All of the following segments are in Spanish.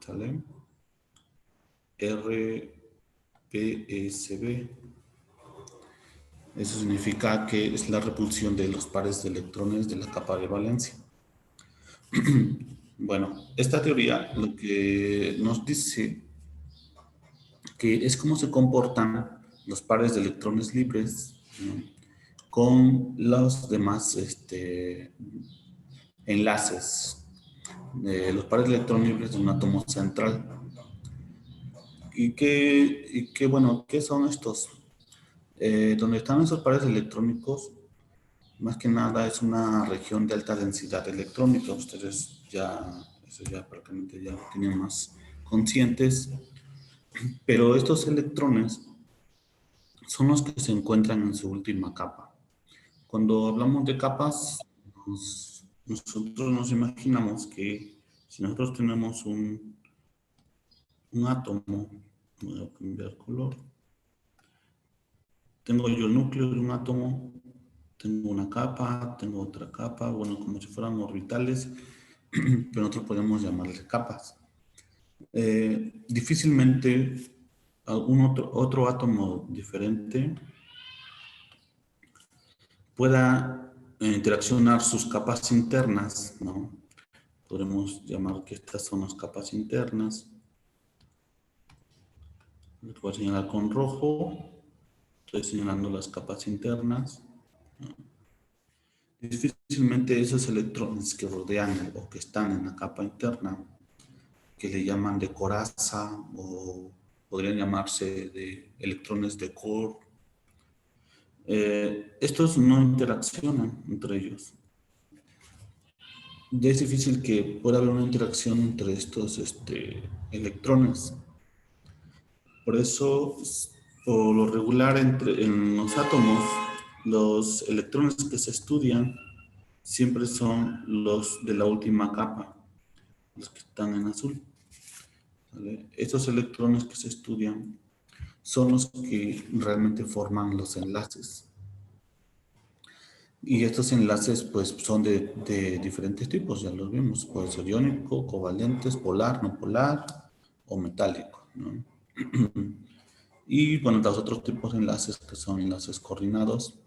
¿sale? RPSB. Eso significa que es la repulsión de los pares de electrones de la capa de valencia. Bueno, esta teoría lo que nos dice que es cómo se comportan los pares de electrones libres, ¿no?, con los demás enlaces de los pares de electrones libres de un átomo central. Bueno, ¿qué son estos? Donde están esos pares electrónicos, más que nada es una región de alta densidad electrónica. Ustedes eso ya prácticamente ya lo tienen más conscientes, pero estos electrones son los que se encuentran en su última capa. Cuando hablamos de capas, nosotros nos imaginamos que si nosotros tenemos un átomo, voy a cambiar color, tengo yo el núcleo de un átomo, tengo una capa, tengo otra capa, bueno, como si fueran orbitales, pero nosotros podemos llamarles capas. Difícilmente algún otro átomo diferente pueda interaccionar sus capas internas, ¿no? Podemos llamar que estas son las capas internas. Les voy a señalar con rojo. Estoy señalando las capas internas. Difícilmente esos electrones que rodean o que están en la capa interna, que le llaman de coraza o podrían llamarse de electrones de core, estos no interaccionan entre ellos. Ya es difícil que pueda haber una interacción entre estos electrones. Por eso, por lo regular, en los átomos, los electrones que se estudian siempre son los de la última capa, los que están en azul, ¿vale? Estos electrones que se estudian son los que realmente forman los enlaces. Y estos enlaces pues son de diferentes tipos, ya los vimos. Puede ser iónico, covalentes, polar, no polar o metálico, ¿no? Y bueno, los otros tipos de enlaces que son enlaces coordinados,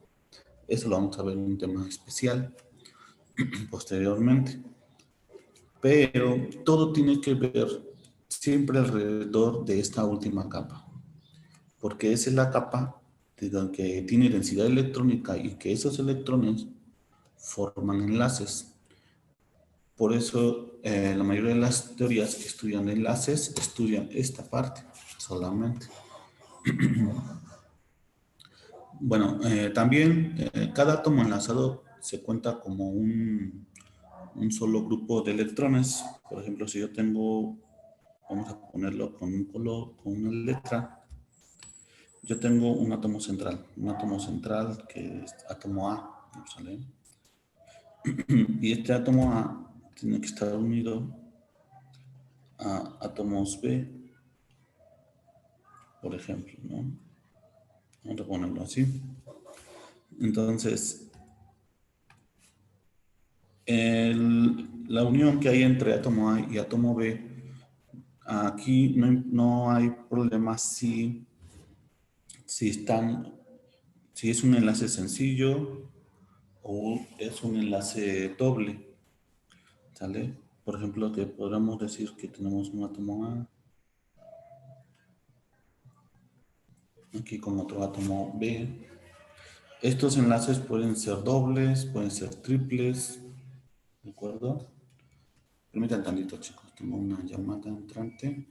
eso lo vamos a ver en un tema especial posteriormente. Pero todo tiene que ver siempre alrededor de esta última capa, porque esa es la capa que tiene densidad electrónica y que esos electrones forman enlaces. Por eso la mayoría de las teorías que estudian enlaces estudian esta parte solamente. Bueno, también cada átomo enlazado se cuenta como un solo grupo de electrones. Por ejemplo, si yo tengo, vamos a ponerlo con un color, con una letra, yo tengo un átomo central que es átomo A, ¿sale? Y este átomo A tiene que estar unido a átomos B, por ejemplo, ¿no? Vamos a ponerlo así. Entonces, la unión que hay entre átomo A y átomo B, aquí no hay problema si están, si es un enlace sencillo o es un enlace doble, ¿sale? Por ejemplo, que podríamos decir que tenemos un átomo A aquí con otro átomo B. Estos enlaces pueden ser dobles, pueden ser triples, ¿de acuerdo? Permítanme tantito, chicos, tengo una llamada entrante.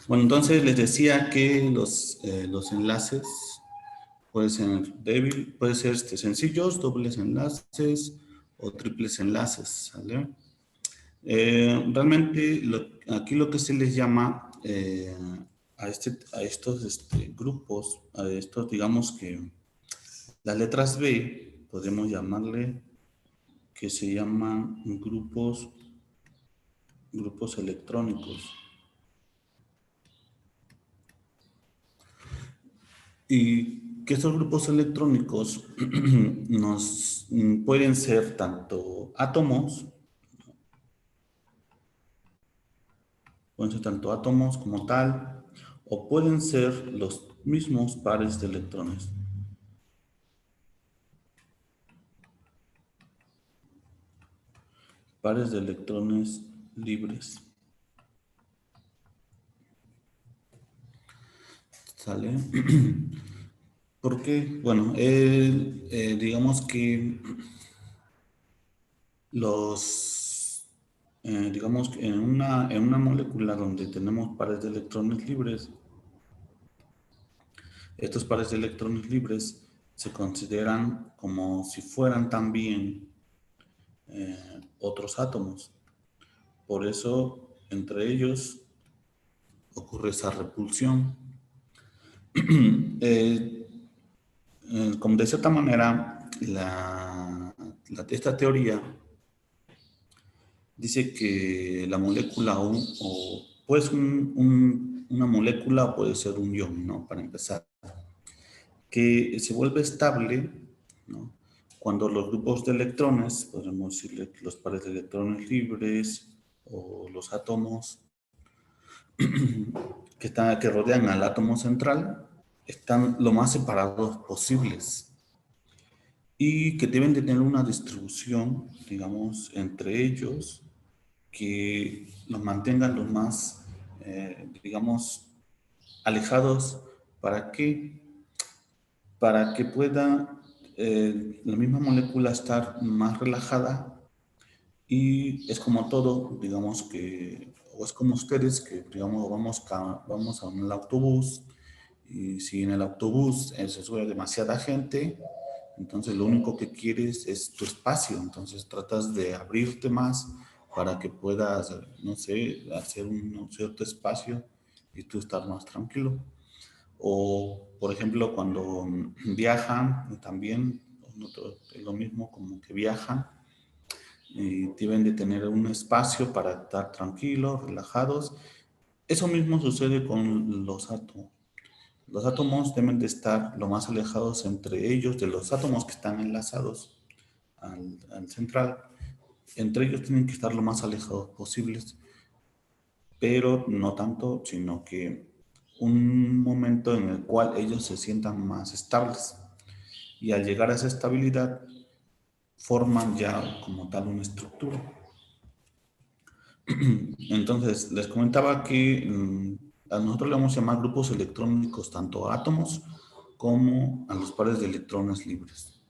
Bueno, entonces les decía que los enlaces pueden ser débil, pueden ser sencillos, dobles enlaces o triples enlaces, ¿sale? Realmente aquí lo que se les llama a estos grupos, a estos, digamos que las letras B, podemos llamarle que se llaman grupos electrónicos. Y que estos grupos electrónicos pueden ser tanto átomos, pueden ser tanto átomos como tal, o pueden ser los mismos pares de electrones. Pares de electrones libres. ¿Sale? Porque, bueno, digamos que digamos que en una molécula donde tenemos pares de electrones libres, estos pares de electrones libres se consideran como si fueran también otros átomos. Por eso, entre ellos ocurre esa repulsión. Eh, como de cierta manera, esta teoría dice que la molécula pues una molécula puede ser un ion, ¿no? Para empezar, que se vuelve estable, ¿no? Cuando los grupos de electrones, podemos decirle que los pares de electrones libres o los átomos que rodean al átomo central están lo más separados posibles y que deben de tener una distribución, digamos, entre ellos que los mantengan lo más, digamos, alejados. ¿Para qué? Para que pueda la misma molécula estar más relajada y es como todo, digamos que, o es como ustedes que, digamos, vamos a un autobús y si en el autobús se sube demasiada gente, entonces lo único que quieres es tu espacio, entonces tratas de abrirte más para que puedas, no sé, hacer un cierto espacio y tú estar más tranquilo. O, por ejemplo, cuando viajan, también es lo mismo como que viajan y deben de tener un espacio para estar tranquilos, relajados. Eso mismo sucede con los átomos. Los átomos deben de estar lo más alejados entre ellos, de los átomos que están enlazados al central. Entre ellos tienen que estar lo más alejados posibles, pero no tanto, sino que un momento en el cual ellos se sientan más estables. Y al llegar a esa estabilidad, forman ya como tal una estructura. Entonces, les comentaba que a nosotros le vamos a llamar grupos electrónicos tanto a átomos como a los pares de electrones libres.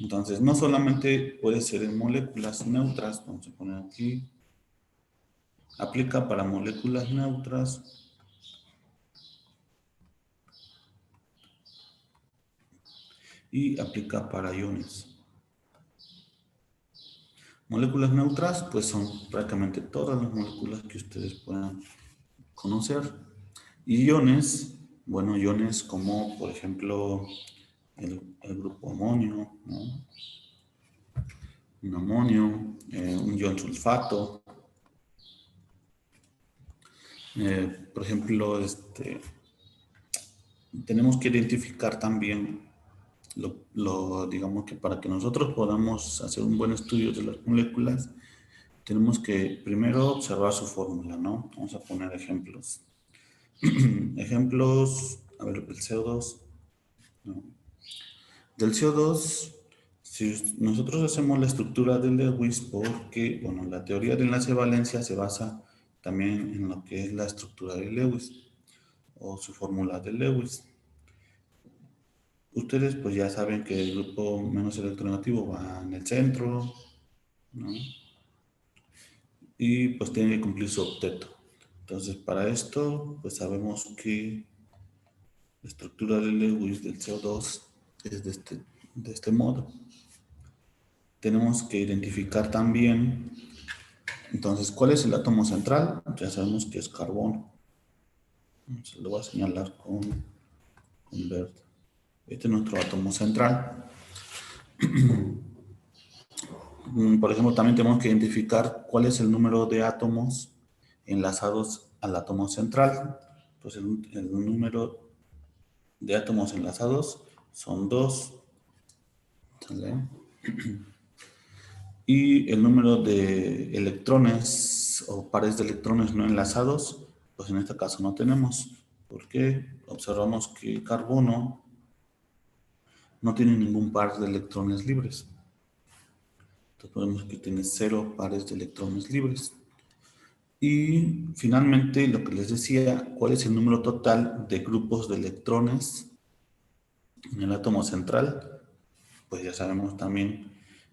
Entonces, no solamente puede ser en moléculas neutras, vamos a poner aquí, aplica para moléculas neutras y aplica para iones. Moléculas neutras, pues son prácticamente todas las moléculas que ustedes puedan conocer. Y iones, bueno, iones como por ejemplo el grupo amonio, ¿no? Un amonio, un ion sulfato. Por ejemplo, tenemos que identificar también digamos que para que nosotros podamos hacer un buen estudio de las moléculas, tenemos que primero observar su fórmula, ¿no? Vamos a poner ejemplos. Ejemplos, a ver, el CO2, ¿no? Del CO2, si nosotros hacemos la estructura de Lewis, porque, bueno, la teoría de enlace de valencia se basa también en lo que es la estructura de Lewis, o su fórmula de Lewis. Ustedes pues ya saben que el grupo menos electronegativo va en el centro, ¿no? Y pues tiene que cumplir su octeto. Entonces, para esto, pues sabemos que la estructura de Lewis del CO2 es de este modo. Tenemos que identificar también, entonces, ¿cuál es el átomo central? Ya sabemos que es carbono. Se lo voy a señalar con verde. Este es nuestro átomo central. Por ejemplo, también tenemos que identificar cuál es el número de átomos enlazados al átomo central. Pues el número de átomos enlazados son 2. ¿Sale? Y el número de electrones o pares de electrones no enlazados, pues en este caso no tenemos, porque observamos que el carbono no tiene ningún par de electrones libres. Entonces podemos que tiene 0 pares de electrones libres. Y finalmente, lo que les decía, ¿cuál es el número total de grupos de electrones en el átomo central? Pues ya sabemos también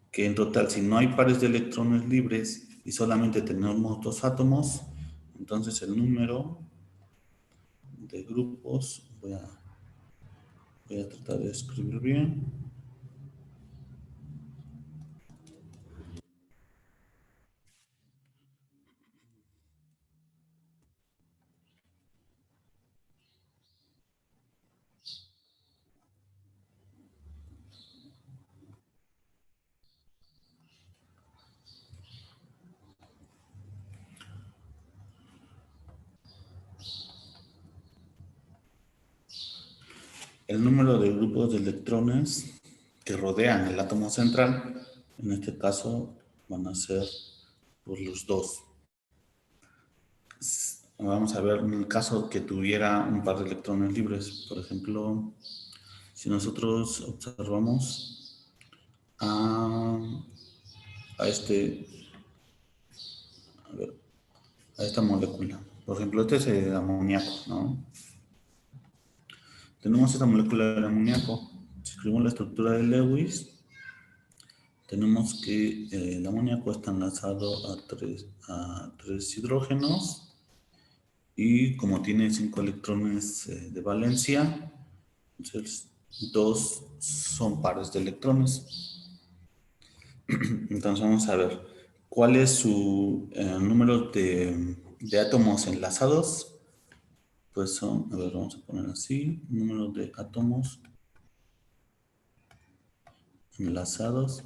que en total, si no hay pares de electrones libres y solamente tenemos 2 átomos, entonces el número de grupos, voy a tratar de escribir bien. El número de grupos de electrones que rodean el átomo central, en este caso van a ser por los 2. Vamos a ver en el caso que tuviera un par de electrones libres. Por ejemplo, si nosotros observamos a, a este, a ver, a esta molécula. Por ejemplo, este es el amoníaco, ¿no? Tenemos esta molécula de amoníaco. Si escribimos la estructura de Lewis, tenemos que el amoníaco está enlazado a tres hidrógenos y como tiene 5 electrones de valencia, entonces 2 son pares de electrones. Entonces vamos a ver cuál es su número de átomos enlazados. Pues son, a ver, vamos a poner así, número de átomos enlazados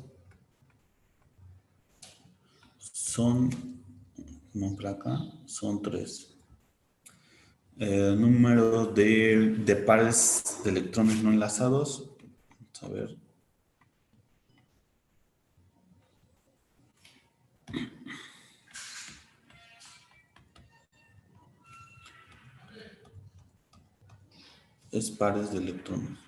son, como por acá, son 3. Número de pares de electrones no enlazados, vamos a ver, es pares de electrones.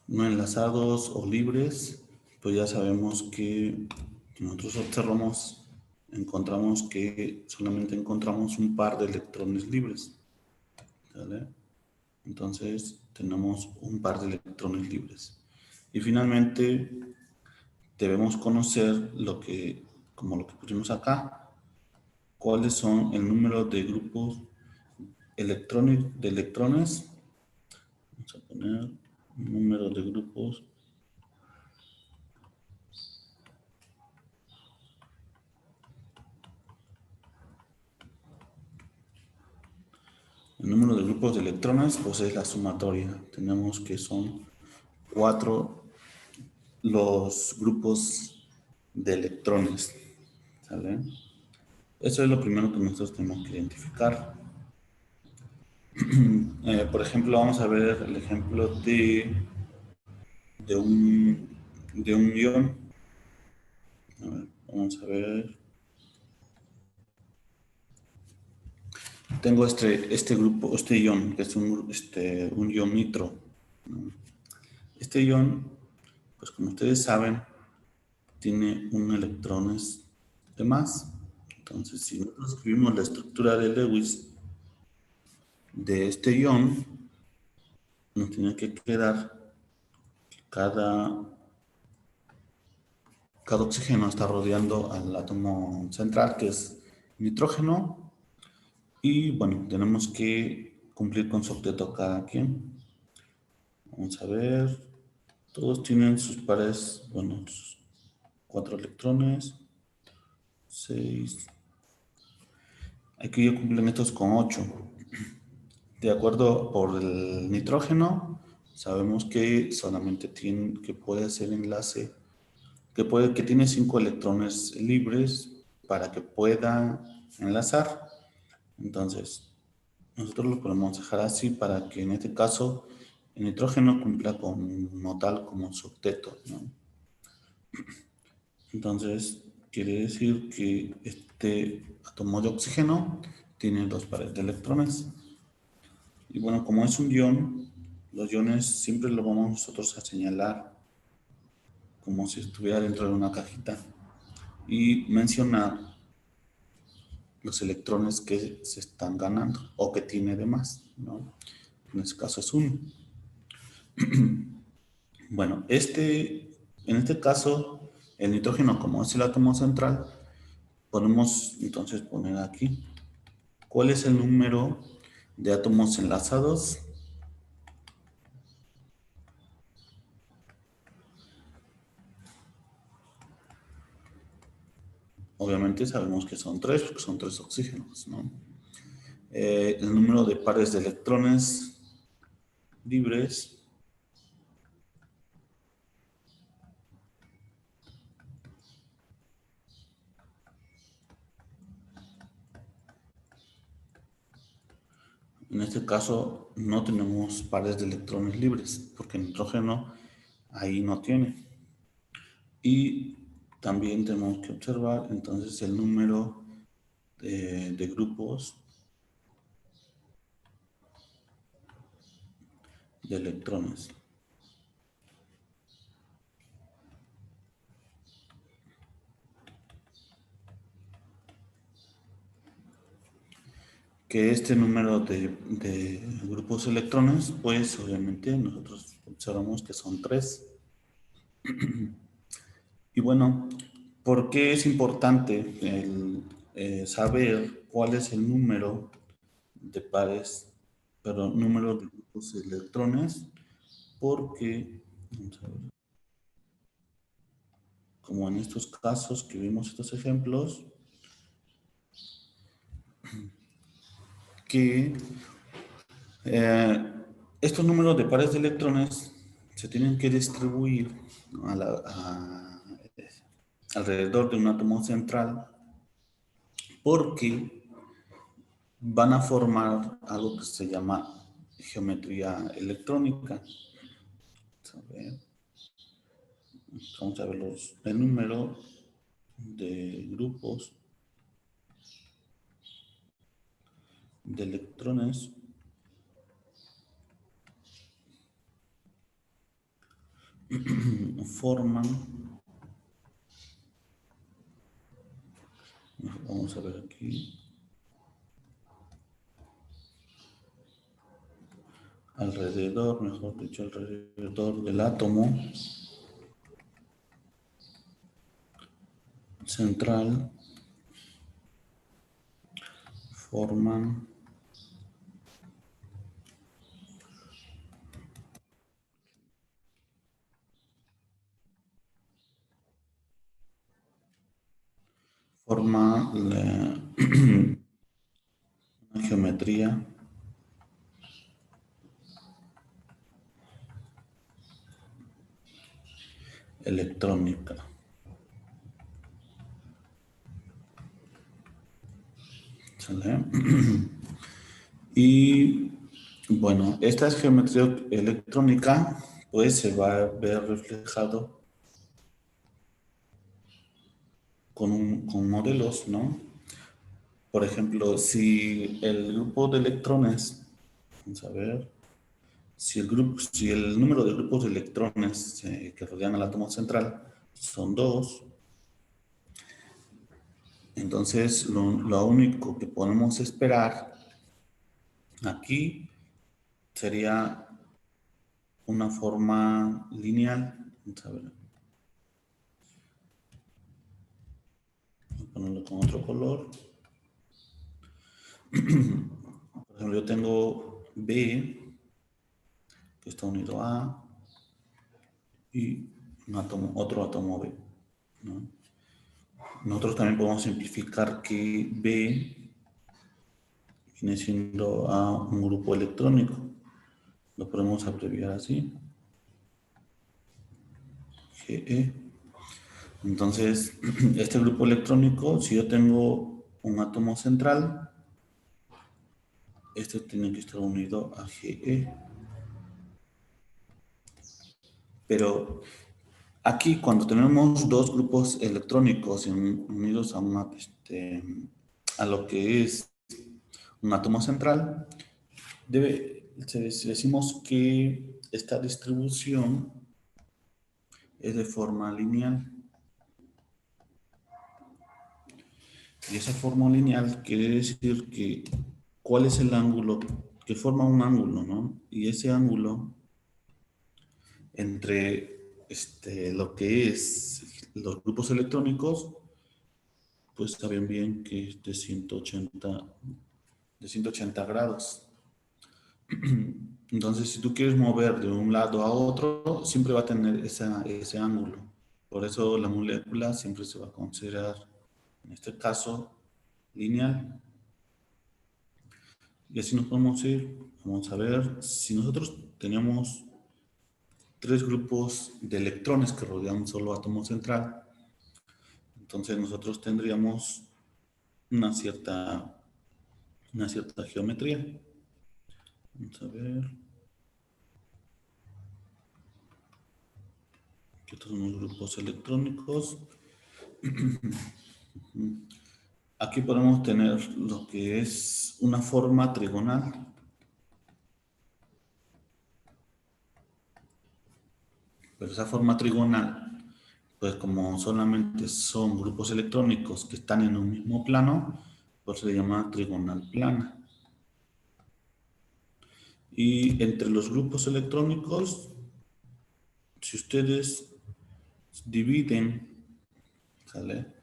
No enlazados o libres, pues ya sabemos que nosotros observamos, encontramos que solamente encontramos un par de electrones libres. ¿Vale? Entonces tenemos un par de electrones libres. Y finalmente debemos conocer como lo que pusimos acá, cuáles son el número de grupos de electrones. Vamos a poner número de grupos el número de grupos de electrones, pues es la sumatoria. Tenemos que son 4 los grupos de electrones. ¿Sale? Eso es lo primero que nosotros tenemos que identificar. Por ejemplo, vamos a ver el ejemplo de un, de un ion. A ver, vamos a ver. Tengo este grupo, este ion, que es un ion nitro. Este ion, pues como ustedes saben, tiene un electrones de más. Entonces, si nosotros escribimos la estructura de Lewis, de este ion nos tiene que quedar cada oxígeno está rodeando al átomo central, que es nitrógeno, y bueno, tenemos que cumplir con su octeto cada quien. Vamos a ver, todos tienen sus pares, bueno, sus 4 electrones, 6. Aquí ya cumplen estos con 8. De acuerdo por el nitrógeno, sabemos que solamente tiene, que puede hacer enlace, que tiene 5 electrones libres para que pueda enlazar. Entonces, nosotros lo podemos dejar así para que en este caso el nitrógeno cumpla como tal como su octeto, ¿no? Entonces, quiere decir que este átomo de oxígeno tiene 2 pares de electrones. Y bueno, como es un ion, los iones siempre lo vamos nosotros a señalar como si estuviera dentro de una cajita y mencionar los electrones que se están ganando o que tiene de más, ¿no? En este caso es 1. Bueno, en este caso, el nitrógeno, como es el átomo central, podemos entonces poner aquí cuál es el número de átomos enlazados. Obviamente sabemos que son 3 porque son 3 oxígenos, ¿no? El número de pares de electrones libres. En este caso no tenemos pares de electrones libres porque el nitrógeno ahí no tiene. Y también tenemos que observar entonces el número de grupos de electrones. Que este número de grupos de electrones, pues obviamente nosotros observamos que son 3. Y bueno, ¿por qué es importante saber cuál es el número de pares, pero número de grupos de electrones? Porque, vamos a ver, como en estos casos que vimos estos ejemplos, que estos números de pares de electrones se tienen que distribuir, ¿no? Alrededor de un átomo central porque van a formar algo que se llama geometría electrónica. Vamos a ver el número de grupos de electrones forman, vamos a ver aquí, alrededor, mejor dicho, alrededor del átomo central forman una geometría electrónica. ¿Sale? Y bueno, esta geometría electrónica pues se va a ver reflejado con modelos, ¿no? Por ejemplo, si el grupo de electrones, vamos a ver, si el número de grupos de electrones que rodean al átomo central son 2, entonces lo único que podemos esperar Aquí sería una forma lineal. Vamos a ver. Voy a ponerlo con otro color. Por ejemplo, yo tengo B, que está unido a, y un átomo, otro átomo B, ¿no? Nosotros también podemos simplificar que B viene siendo a un grupo electrónico. Lo podemos abreviar así. GE. Entonces, este grupo electrónico, si yo tengo un átomo central, este tiene que estar unido a GE. Pero aquí, cuando tenemos dos grupos electrónicos unidos a lo que es un átomo central, decimos que esta distribución es de forma lineal. Y esa forma lineal quiere decir que cuál es el ángulo que forma un ángulo, ¿no? Y ese ángulo entre lo que es los grupos electrónicos, pues saben bien que es de 180 grados. Entonces, si tú quieres mover de un lado a otro, siempre va a tener ese ángulo. Por eso la molécula siempre se va a considerar, en este caso, lineal. Y así nos podemos ir. Vamos a ver, si nosotros tenemos tres grupos de electrones que rodean un solo átomo central, entonces nosotros tendríamos una cierta geometría. Vamos a ver. Aquí estos son los grupos electrónicos. Aquí podemos tener lo que es una forma trigonal. Pero esa forma trigonal, pues como solamente son grupos electrónicos que están en un mismo plano, pues se le llama trigonal plana. Y entre los grupos electrónicos, si ustedes dividen, ¿sale?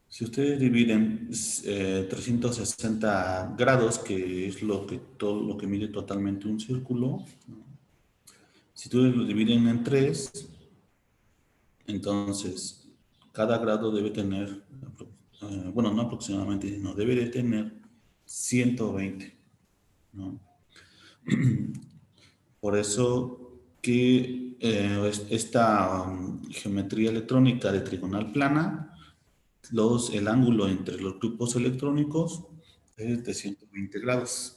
Si ustedes dividen 360 grados, que es todo lo que mide totalmente un círculo, ¿no? Si ustedes lo dividen en 3, entonces cada grado debe tener, bueno, no aproximadamente, sino debe de tener 120, ¿no? Por eso que esta geometría electrónica de trigonal plana, el ángulo entre los grupos electrónicos es de 120 grados.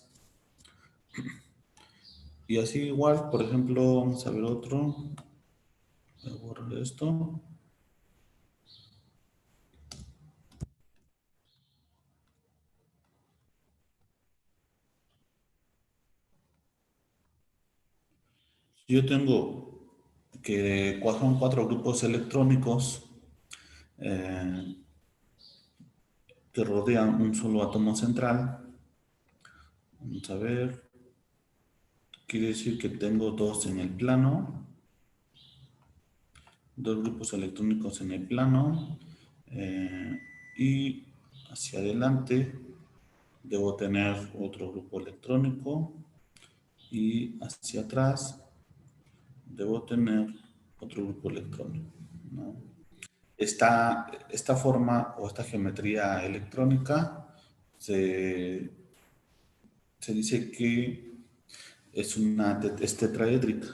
Y así igual, por ejemplo, vamos a ver otro. Voy a borrar esto. Yo tengo que son cuatro grupos electrónicos eh, que rodean un solo átomo central. Vamos a ver. Quiere decir que tengo dos en el plano, dos grupos electrónicos en el plano, y hacia adelante debo tener otro grupo electrónico y hacia atrás debo tener otro grupo electrónico, ¿no? Esta forma o esta geometría electrónica se, se dice que es tetraédrica.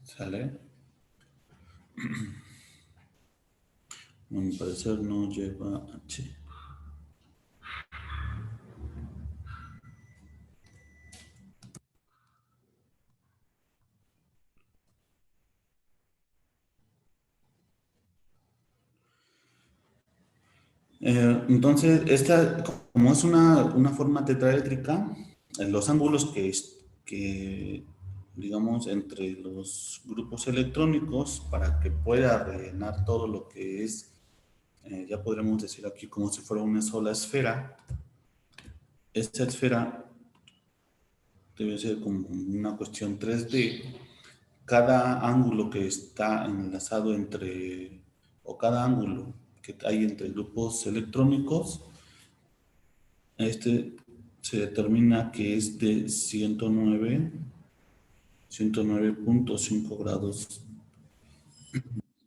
¿Sale? A mi parecer no lleva H. Entonces, como es una forma tetraédrica, los ángulos que digamos, entre los grupos electrónicos para que pueda rellenar todo lo que es, ya podremos decir aquí como si fuera una sola esfera. Esta esfera debe ser como una cuestión 3D. Cada ángulo que está enlazado entre, o cada ángulo que hay entre grupos electrónicos, este se determina que es de 109.5 grados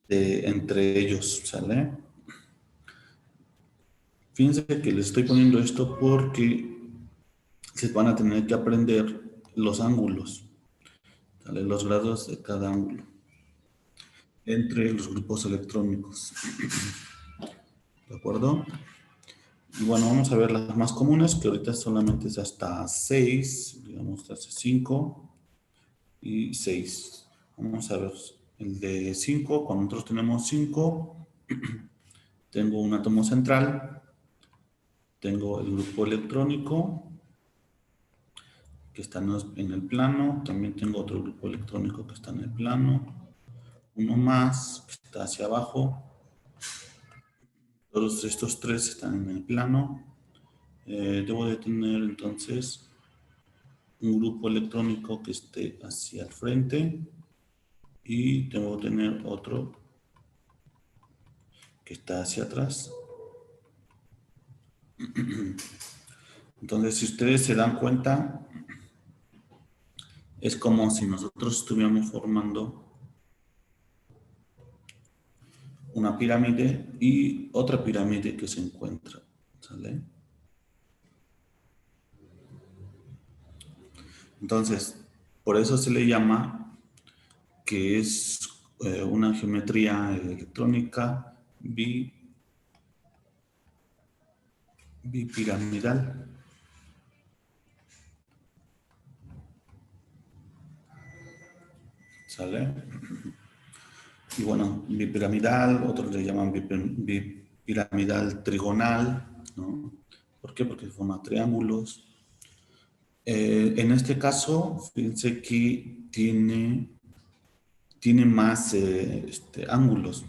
entre ellos, ¿sale? Fíjense que les estoy poniendo esto porque se van a tener que aprender los ángulos, ¿sale? Los grados de cada ángulo entre los grupos electrónicos, ¿de acuerdo? Y bueno, vamos a ver las más comunes, que ahorita solamente es hasta 6, digamos hasta 5 y 6. Vamos a ver el de 5. Cuando nosotros tenemos 5, tengo un átomo central, tengo el grupo electrónico que está en el plano, también tengo otro grupo electrónico que está en el plano, uno más que está hacia abajo, todos estos tres están en el plano. Debo de tener entonces un grupo electrónico que esté hacia el frente y tengo que tener otro que está hacia atrás. Entonces, si ustedes se dan cuenta, es como si nosotros estuviéramos formando una pirámide y otra pirámide que se encuentra, ¿sale? Entonces, por eso se le llama que es una geometría electrónica bipiramidal, ¿sale? Y bueno, bipiramidal, otros le llaman bipiramidal trigonal, ¿no? ¿Por qué? Porque forma triángulos. En este caso, fíjense que tiene más ángulos.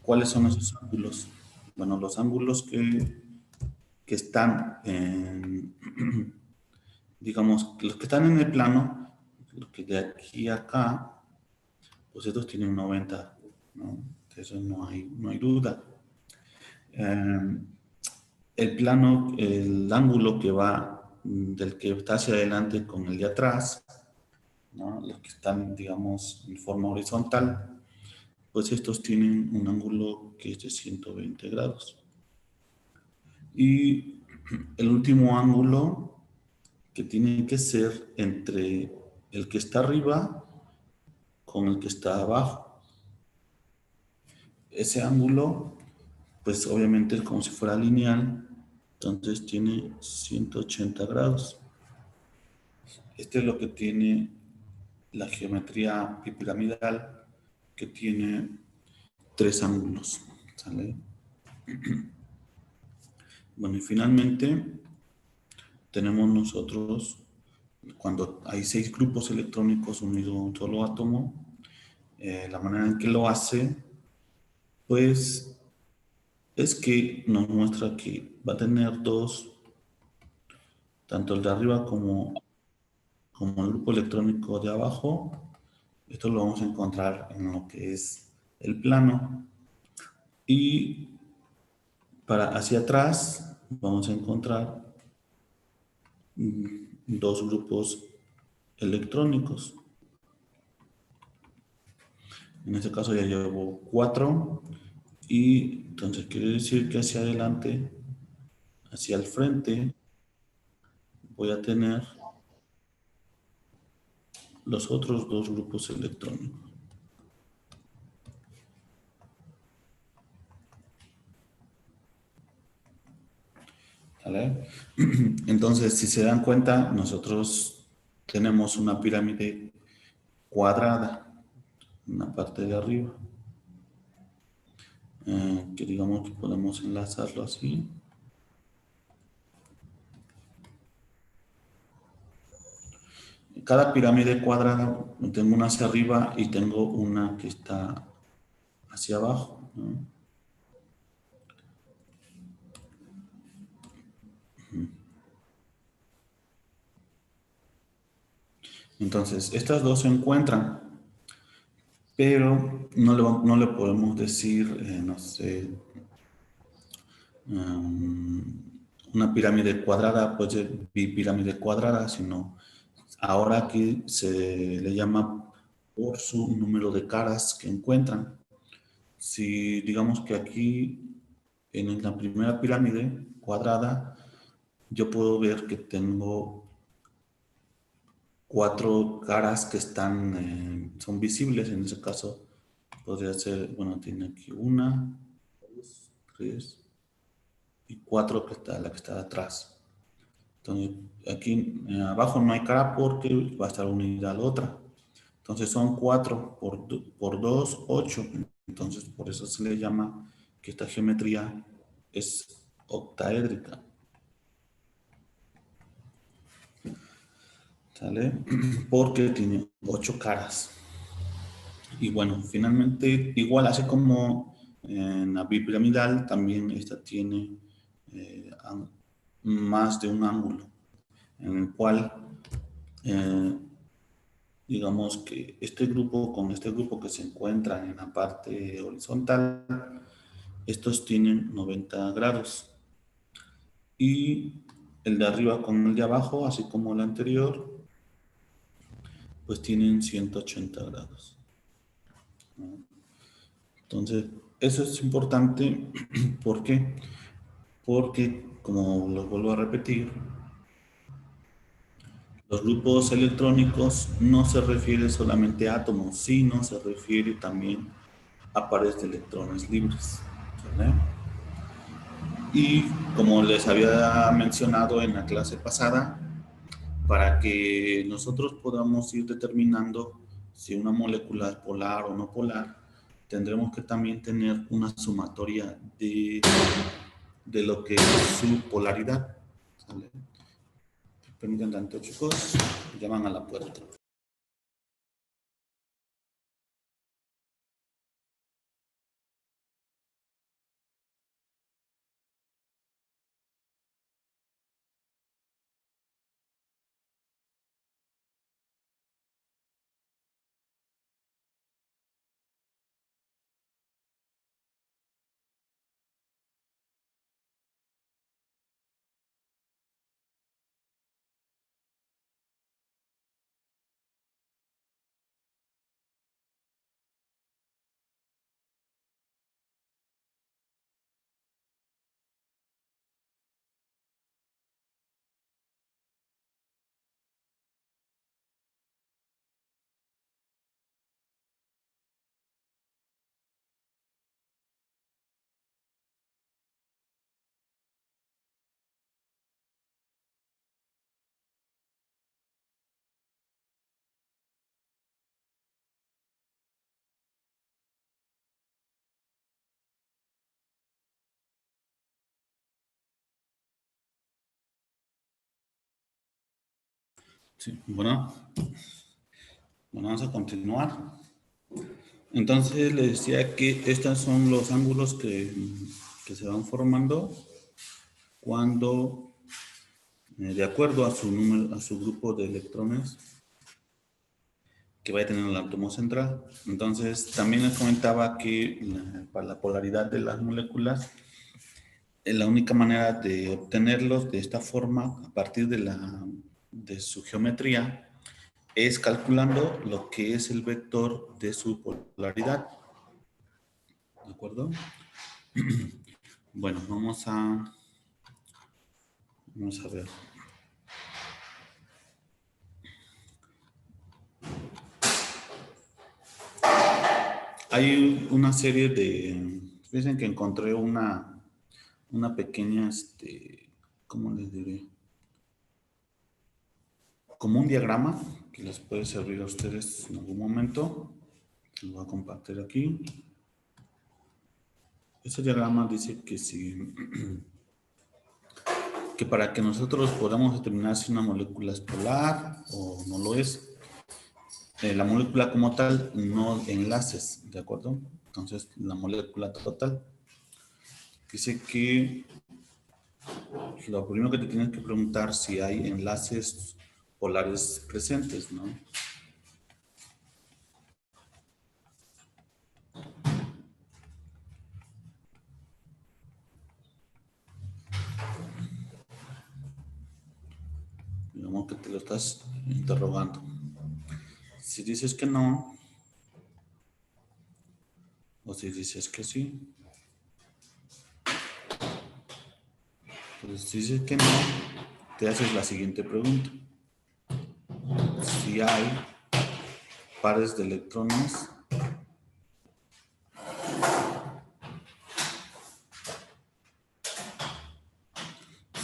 ¿Cuáles son esos ángulos? Bueno, los ángulos que están en, digamos, los que están en el plano, los que de aquí a acá, pues estos tienen 90, ¿no? De eso no hay duda. Eh, el plano, el ángulo que va del que está hacia adelante con el de atrás, ¿no? Los que están, digamos, en forma horizontal, pues estos tienen un ángulo que es de 120 grados. Y el último ángulo que tiene que ser entre el que está arriba con el que está abajo. Ese ángulo, pues obviamente es como si fuera lineal, entonces tiene 180 grados. Este es lo que tiene la geometría bipiramidal, que tiene tres ángulos, ¿sale? Bueno, y finalmente tenemos nosotros, cuando hay 6 grupos electrónicos unidos a un solo átomo, la manera en que lo hace, pues es que nos muestra que va a tener dos, tanto el de arriba como el grupo electrónico de abajo. Esto lo vamos a encontrar en lo que es el plano. Y para hacia atrás vamos a encontrar dos grupos electrónicos. En este caso ya llevo 4 y entonces quiere decir que hacia adelante, hacia el frente, voy a tener los otros dos grupos electrónicos. ¿Vale? Entonces, si se dan cuenta, nosotros tenemos una pirámide cuadrada en la parte de arriba, que digamos que podemos enlazarlo así. cada pirámide cuadrada, tengo una hacia arriba y tengo una que está hacia abajo, ¿no? Entonces, estas dos se encuentran, pero no le podemos decir, no sé, una pirámide cuadrada, pues bipirámide cuadrada, sino ahora aquí se le llama por su número de caras que encuentran. Si digamos que aquí en la primera pirámide cuadrada, yo puedo ver que tengo cuatro caras que están, son visibles. En ese caso podría ser, bueno, tiene aquí una, dos, tres y cuatro que está la que está atrás. Entonces aquí abajo no hay cara porque va a estar unida a la otra. Entonces son 4 por 2, 8. Entonces por eso se le llama que esta geometría es octaédrica. ¿Sale? Porque tiene 8 caras. Y bueno, finalmente, igual así como en la bipiramidal, también esta tiene más de un ángulo, en el cual, eh, digamos que este grupo con este grupo que se encuentra en la parte horizontal, estos tienen 90 grados. Y el de arriba con el de abajo, así como el anterior, pues tienen 180 grados, ¿no? Entonces, eso es importante. ¿Por qué? Porque, como lo vuelvo a repetir, los grupos electrónicos no se refiere solamente a átomos, sino se refiere también a pares de electrones libres, ¿vale? Y como les había mencionado en la clase pasada, para que nosotros podamos ir determinando si una molécula es polar o no polar, tendremos que también tener una sumatoria de lo que es su polaridad, ¿sale? Permiten tanto, chicos, llaman a la puerta. Sí, bueno, vamos a continuar. Entonces les decía que estos son los ángulos que se van formando cuando, de acuerdo a su número, a su grupo de electrones que va a tener el átomo central. Entonces, también les comentaba que para la polaridad de las moléculas, la única manera de obtenerlos de esta forma, a partir de su geometría, es calculando lo que es el vector de su polaridad. ¿De acuerdo? Bueno, vamos a ver. Hay una serie de... Dicen que encontré una pequeña, ¿cómo les diré? Como un diagrama que les puede servir a ustedes en algún momento. Lo voy a compartir aquí. Ese diagrama dice que si que para que nosotros podamos determinar si una molécula es polar o no lo es, la molécula como tal, no enlaces, ¿de acuerdo? Entonces, la molécula total. Dice que lo primero que te tienes que preguntar si hay enlaces polares presentes, ¿no? Digamos que te lo estás interrogando. Si dices que no, o si dices que sí, pues si dices que no, te haces la siguiente pregunta. Si hay pares de electrones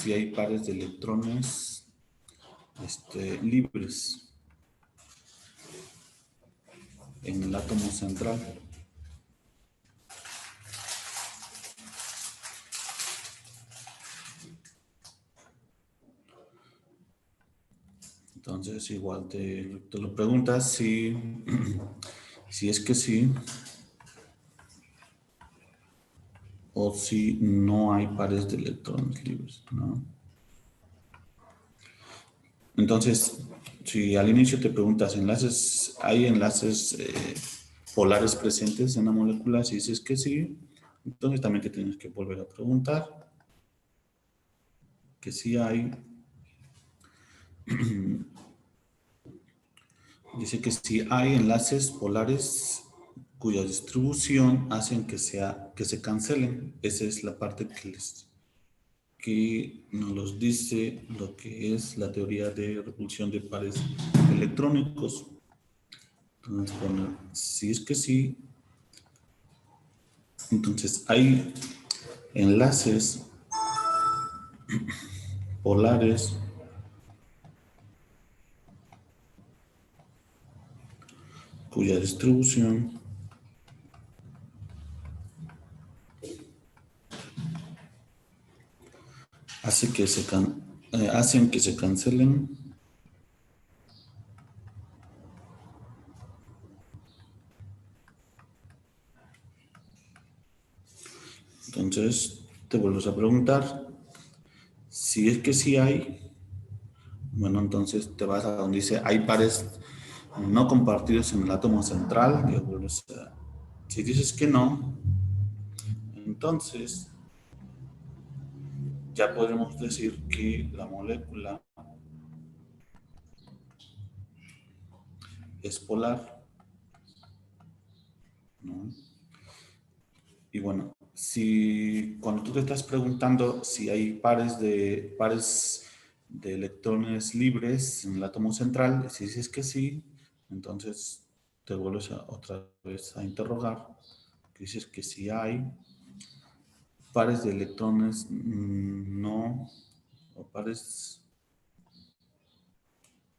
si hay pares de electrones libres en el átomo central. Entonces igual te lo preguntas si, si es que sí o si no hay pares de electrones libres, ¿no? Entonces, si al inicio te preguntas, ¿hay enlaces polares presentes en la molécula? Si dices que sí, entonces también te tienes que volver a preguntar que sí hay. Dice que si hay enlaces polares cuya distribución hacen que se cancelen. Esa es la parte que nos los dice lo que es la teoría de repulsión de pares electrónicos. Entonces, bueno, si es que sí, entonces hay enlaces polares cuya distribución hacen que se cancelen. Entonces, te vuelves a preguntar, si es que sí hay, bueno, entonces te vas a donde dice hay pares no compartidos en el átomo central. Y vuelves si dices que no, entonces ya podemos decir que la molécula es polar, ¿no? Y bueno, si cuando tú te estás preguntando si hay pares de electrones libres en el átomo central, si dices que sí, entonces te vuelves otra vez a interrogar, que dices que sí hay pares de electrones no, o pares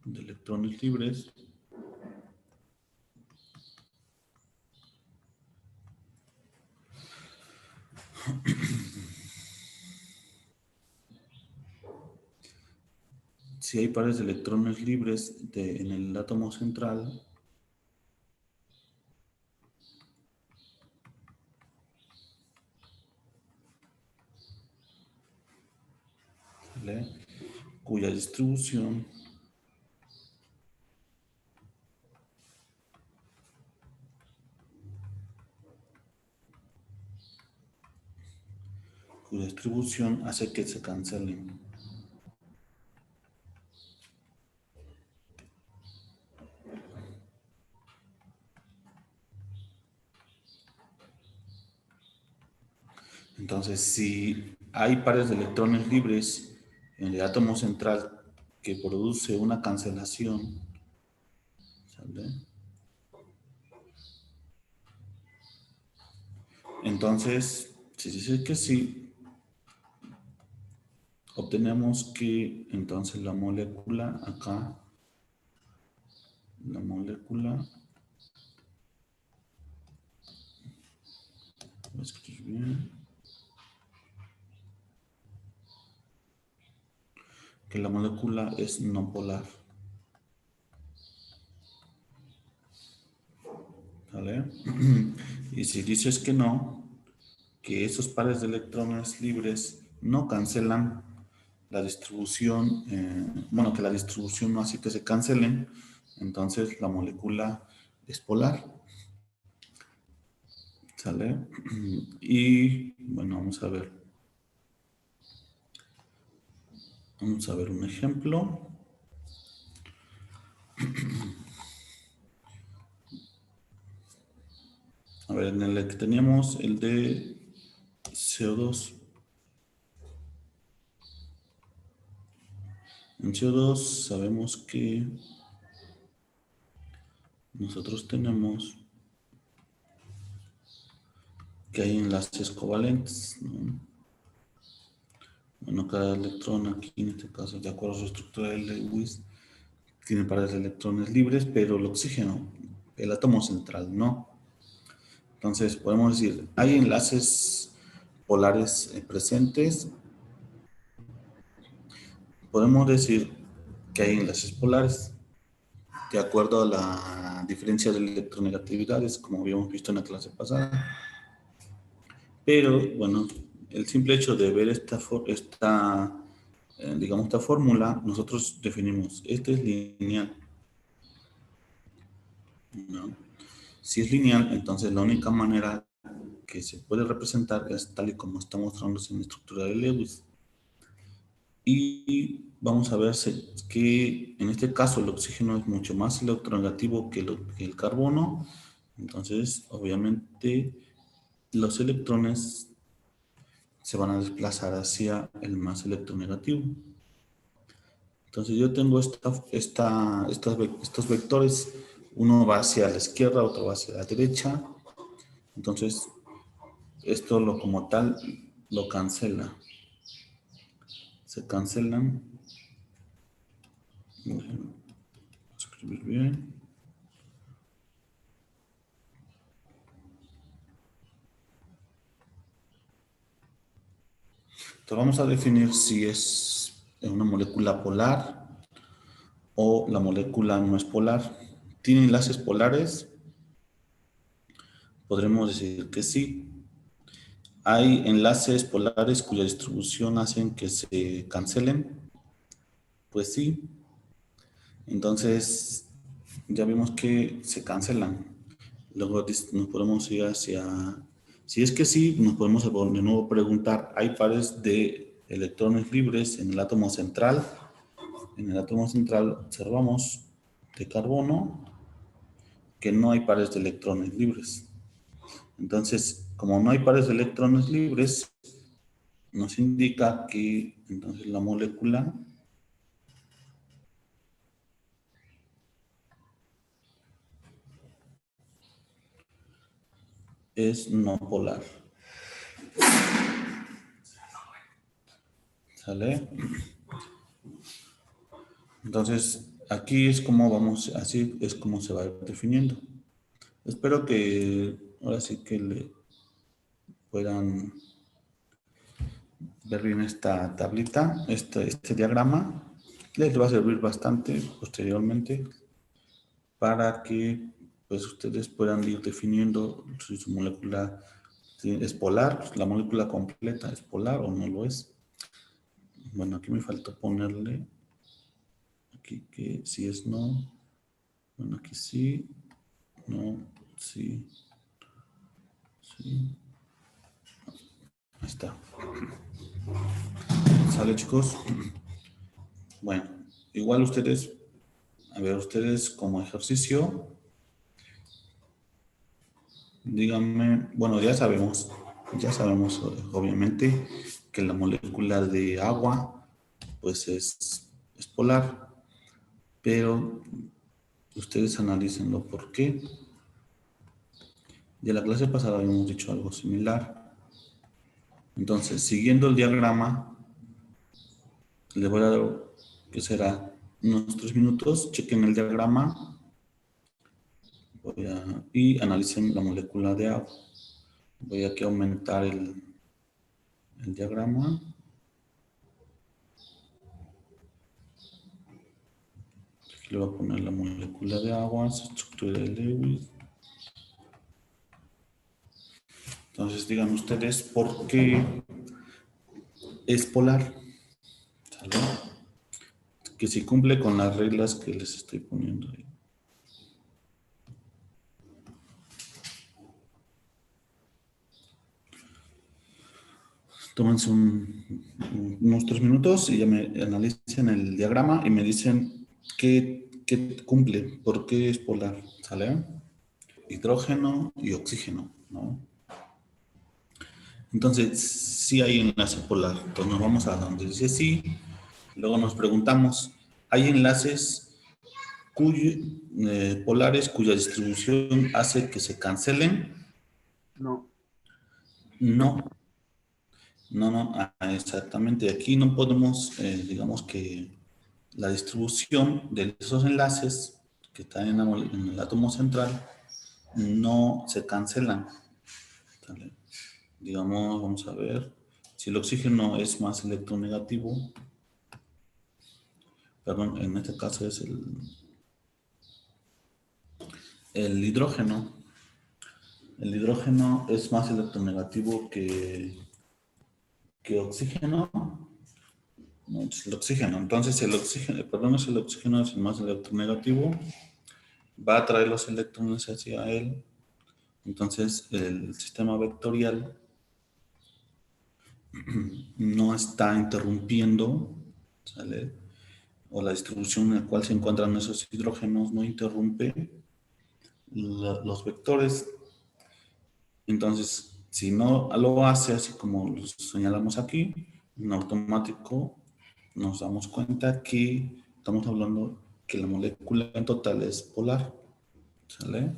de electrones libres. Si hay pares de electrones libres en el átomo central, ¿vale? Cuya distribución hace que se cancelen. Entonces, si hay pares de electrones libres en el átomo central que produce una cancelación, ¿sale? Entonces, si dice que sí, obtenemos que entonces la molécula acá, la molécula, voy a escribir bien, que la molécula es no polar. ¿Vale? Y si dices que no, que esos pares de electrones libres no cancelan la distribución, bueno, que la distribución no hace que se cancelen, entonces la molécula es polar. ¿Sale? Y bueno, vamos a ver. Vamos a ver un ejemplo. A ver, en el que teníamos el de CO2. En CO2 sabemos que nosotros tenemos que hay enlaces covalentes, ¿no? Bueno, cada electrón aquí, en este caso, de acuerdo a su estructura de Lewis, tiene pares de electrones libres, pero el oxígeno, el átomo central, no. Entonces, podemos decir, hay enlaces polares presentes. Podemos decir que hay enlaces polares de acuerdo a la diferencia de electronegatividades, como habíamos visto en la clase pasada. Pero, bueno, el simple hecho de ver digamos, esta fórmula, nosotros definimos, este es lineal, ¿no? Si es lineal, entonces la única manera que se puede representar es tal y como está mostrándose en la estructura de Lewis. Y vamos a ver que en este caso el oxígeno es mucho más electronegativo que el carbono. Entonces, obviamente, los electrones se van a desplazar hacia el más electronegativo. Entonces, yo tengo estos vectores. Uno va hacia la izquierda, otro va hacia la derecha. Entonces, esto como tal lo cancela. Se cancelan. Déjenme escribir bien. Entonces vamos a definir si es una molécula polar o la molécula no es polar. ¿Tiene enlaces polares? Podremos decir que sí. ¿Hay enlaces polares cuya distribución hacen que se cancelen? Pues sí. Entonces ya vimos que se cancelan. Luego nos podemos ir hacia... Si es que sí, nos podemos de nuevo preguntar, ¿hay pares de electrones libres en el átomo central? En el átomo central observamos de carbono que no hay pares de electrones libres. Entonces, como no hay pares de electrones libres, nos indica que entonces la molécula es no polar. ¿Sale? Entonces, aquí es como vamos, así es como se va definiendo. Espero que ahora sí que le puedan ver bien esta tablita, este diagrama. Les va a servir bastante posteriormente para que pues ustedes puedan ir definiendo si su molécula es polar, la molécula completa es polar o no lo es. Bueno, aquí me faltó ponerle aquí que si es no, bueno, aquí sí, no, sí, sí, ahí está. ¿Sale, chicos? Bueno, igual ustedes, a ver, ustedes como ejercicio, díganme, bueno, ya sabemos obviamente que la molécula de agua pues es polar, pero ustedes analícenlo por qué. De la clase pasada habíamos dicho algo similar. Entonces, siguiendo el diagrama, les voy a dar, que será unos 3 minutos, chequen el diagrama y analicen la molécula de agua. Voy aquí a aumentar el diagrama. Le voy a poner la molécula de agua, su estructura de Lewis. Entonces digan ustedes por qué es polar. ¿Sale? Que si cumple con las reglas que les estoy poniendo ahí. Tómense unos 3 minutos y ya me analicen el diagrama y me dicen qué cumple, por qué es polar, ¿sale? Hidrógeno y oxígeno, ¿no? Entonces, sí hay enlace polar. Entonces nos vamos a donde dice sí. Luego nos preguntamos, ¿hay enlaces polares cuya distribución hace que se cancelen? No. No. No, exactamente. Aquí no podemos, digamos que la distribución de esos enlaces que están en el átomo central no se cancelan. ¿Sale? Digamos, vamos a ver, si el oxígeno es más electronegativo, perdón, en este caso es el hidrógeno. El hidrógeno es más electronegativo que oxígeno. No, es el oxígeno. Entonces el oxígeno, perdón, es el oxígeno, es el más electronegativo. Va a traer los electrones hacia él. Entonces el sistema vectorial no está interrumpiendo, ¿sale? O la distribución en la cual se encuentran esos hidrógenos no interrumpe los vectores. Entonces, si no lo hace así como lo señalamos aquí, en automático nos damos cuenta que estamos hablando que la molécula en total es polar, ¿sale?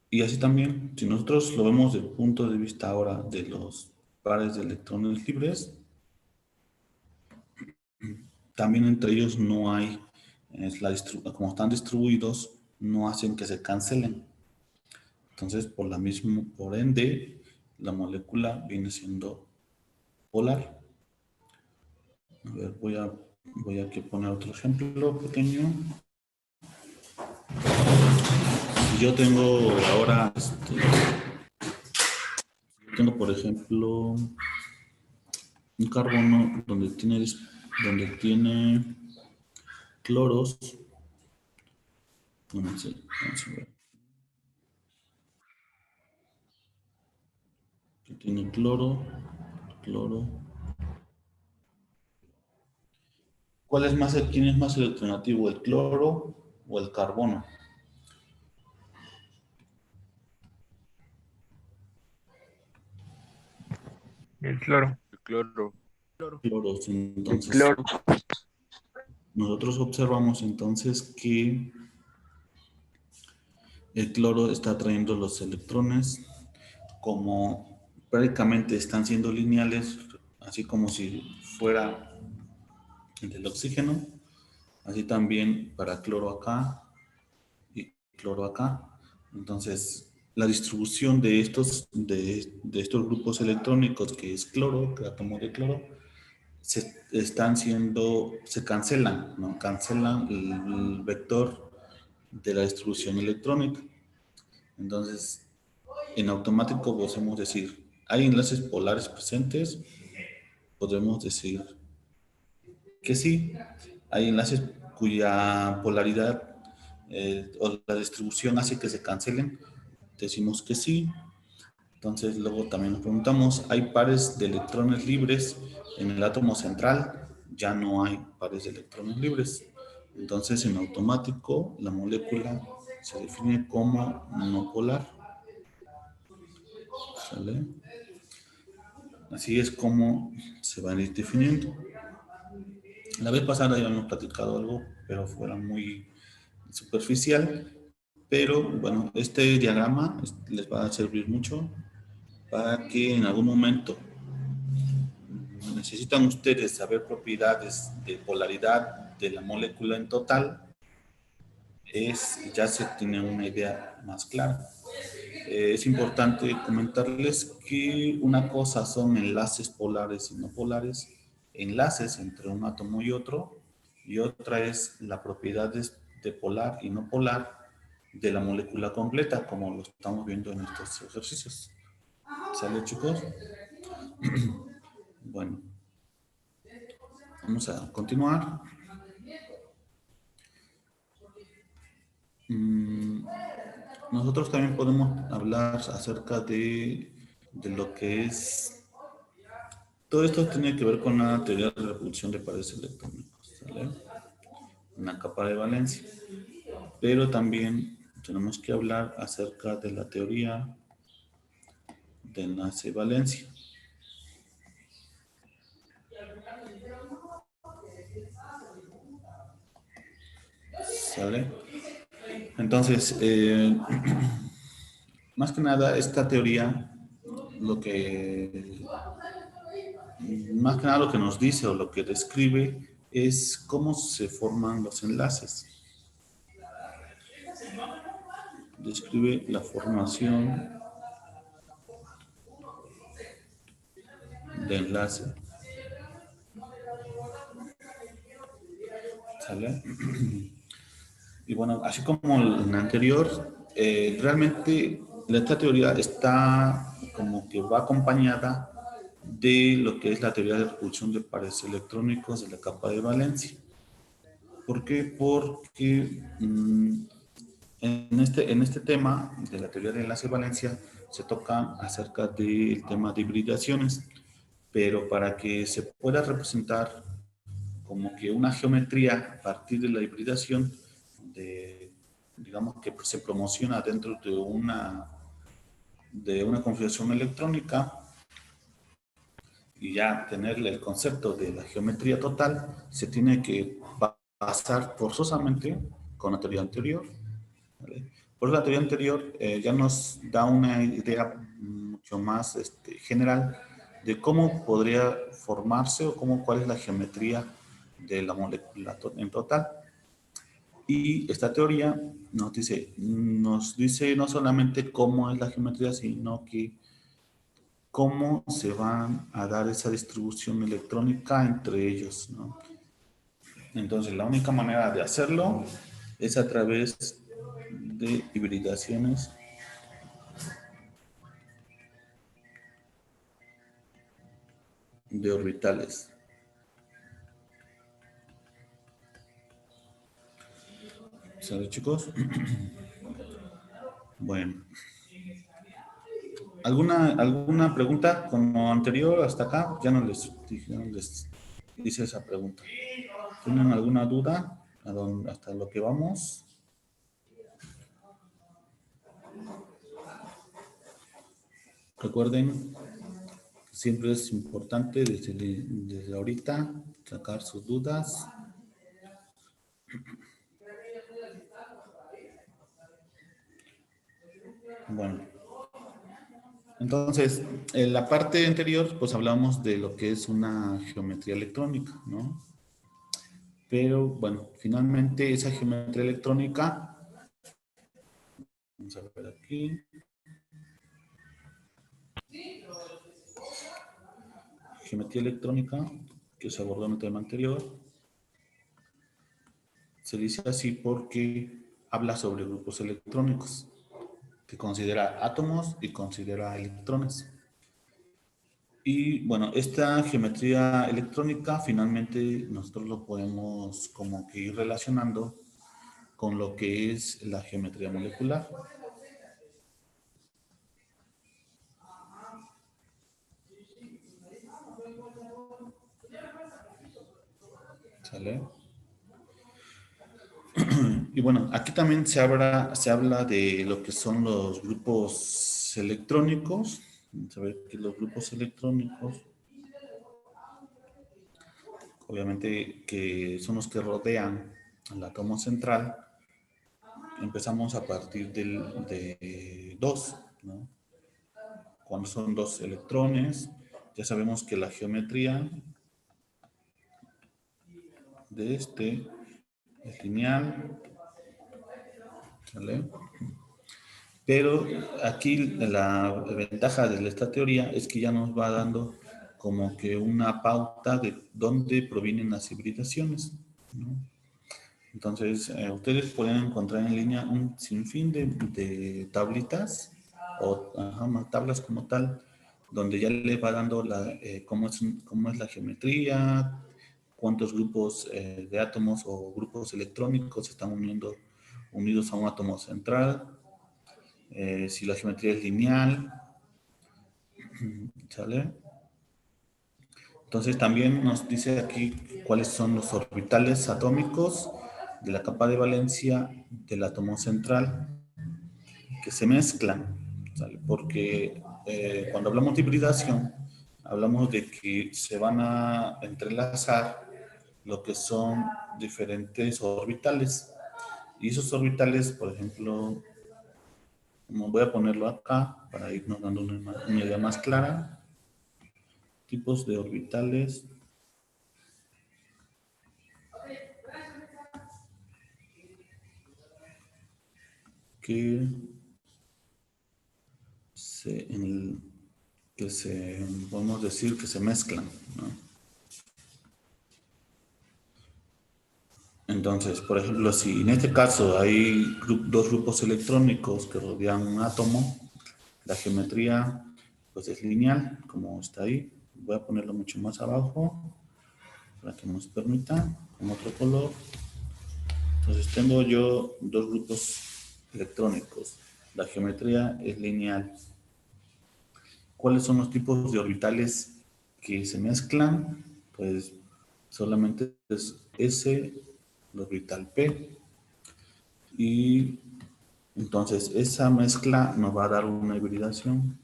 Y así también, si nosotros lo vemos desde el punto de vista ahora de los pares de electrones libres, también entre ellos no hay, como están distribuidos, no hacen que se cancelen. Entonces, por ende, la molécula viene siendo polar. A ver, voy a poner otro ejemplo pequeño. Si yo tengo ahora, tengo por ejemplo un carbono donde tiene cloros. Vamos a ver. Que tiene cloro. ¿Quién es más electronegativo, el cloro o el carbono? El cloro. El cloro. Cloros. El Entonces, cloro. nosotros observamos entonces que el cloro está trayendo los electrones como prácticamente están siendo lineales, así como si fuera el del oxígeno, así también para cloro acá y cloro acá. Entonces, la distribución de estos grupos electrónicos, que es cloro, que átomo de cloro, se cancelan, ¿no? Cancelan el vector de la distribución electrónica. Entonces, en automático podemos decir, ¿hay enlaces polares presentes? Podemos decir que sí. Hay enlaces cuya polaridad o la distribución hace que se cancelen. Decimos que sí. Entonces, luego también nos preguntamos, ¿hay pares de electrones libres en el átomo central? Ya no hay pares de electrones libres. Entonces, en automático, la molécula se define como no polar. ¿Sale? Así es como se van a ir definiendo. La vez pasada ya hemos platicado algo, pero fuera muy superficial. Pero bueno, este diagrama les va a servir mucho para que en algún momento necesitan ustedes saber propiedades de polaridad de la molécula en total, ya se tiene una idea más clara. Es importante comentarles que una cosa son enlaces polares y no polares, enlaces entre un átomo y otro, y otra es la propiedad de polar y no polar de la molécula completa, como lo estamos viendo en estos ejercicios. ¿Sale, chicos? Bueno, vamos a continuar. Nosotros también podemos hablar acerca de lo que es... Todo esto tiene que ver con la teoría de repulsión de pares electrónicos, ¿sale? Una capa de valencia. Pero también tenemos que hablar acerca de la teoría de enlace valencia. ¿Sale? Entonces, más que nada, esta teoría, más que nada lo que nos dice o lo que describe es cómo se forman los enlaces. Describe la formación de enlace. ¿Sale? Y bueno, así como en la anterior, realmente esta teoría está como que va acompañada de lo que es la teoría de repulsión de pares electrónicos de la capa de valencia. ¿Por qué? Porque en este tema de la teoría de enlace valencia se toca acerca del tema de hibridaciones, pero para que se pueda representar como que una geometría a partir de la hibridación, digamos que se promociona dentro de una configuración electrónica, y ya tener el concepto de la geometría total, se tiene que basar forzosamente con la teoría anterior. ¿Vale? Por la teoría anterior ya nos da una idea mucho más general de cómo podría formarse o cuál es la geometría de la molécula en total. Y esta teoría nos dice no solamente cómo es la geometría, sino que cómo se van a dar esa distribución electrónica entre ellos, ¿no? Entonces, la única manera de hacerlo es a través de hibridaciones de orbitales. ¿Sale, chicos? Bueno. ¿Alguna pregunta como anterior hasta acá? Ya no les hice esa pregunta. ¿Tienen alguna duda hasta lo que vamos? Recuerden, siempre es importante desde ahorita sacar sus dudas. Bueno, entonces, en la parte anterior, pues hablamos de lo que es una geometría electrónica, ¿no? Pero, bueno, finalmente esa geometría electrónica, vamos a ver aquí. Geometría electrónica, que se abordó en el tema anterior, se dice así porque habla sobre grupos electrónicos, que considera átomos y considera electrones. Y bueno, esta geometría electrónica finalmente nosotros lo podemos como que ir relacionando con lo que es la geometría molecular. ¿Sale? Y bueno, aquí también se habla de lo que son los grupos electrónicos. Vamos a ver que los grupos electrónicos, obviamente que son los que rodean al átomo central. Empezamos a partir de dos, ¿no? Cuando son dos electrones, ya sabemos que la geometría de es lineal, ¿vale? Pero aquí la ventaja de esta teoría es que ya nos va dando como que una pauta de dónde provienen las hibridaciones. ¿no? Entonces, ustedes pueden encontrar en línea un sinfín de tablitas o tablas como tal, donde ya le va dando cómo es la geometría, cuántos grupos de átomos o grupos electrónicos están unidos a un átomo central, si la geometría es lineal, ¿sale? Entonces también nos dice aquí cuáles son los orbitales atómicos de la capa de valencia del átomo central que se mezclan, ¿sale? Porque cuando hablamos de hibridación, hablamos de que se van a entrelazar lo que son diferentes orbitales. Y esos orbitales, por ejemplo, como voy a ponerlo acá para irnos dando una idea más clara, tipos de orbitales que podemos decir que se mezclan, ¿no? Entonces, por ejemplo, si en este caso hay dos grupos electrónicos que rodean un átomo, la geometría pues es lineal, como está ahí. Voy a ponerlo mucho más abajo para que nos permita, con otro color. Entonces tengo yo dos grupos electrónicos. La geometría es lineal. ¿Cuáles son los tipos de orbitales que se mezclan? Pues solamente es S, el orbital P. Y entonces esa mezcla nos va a dar una hibridación.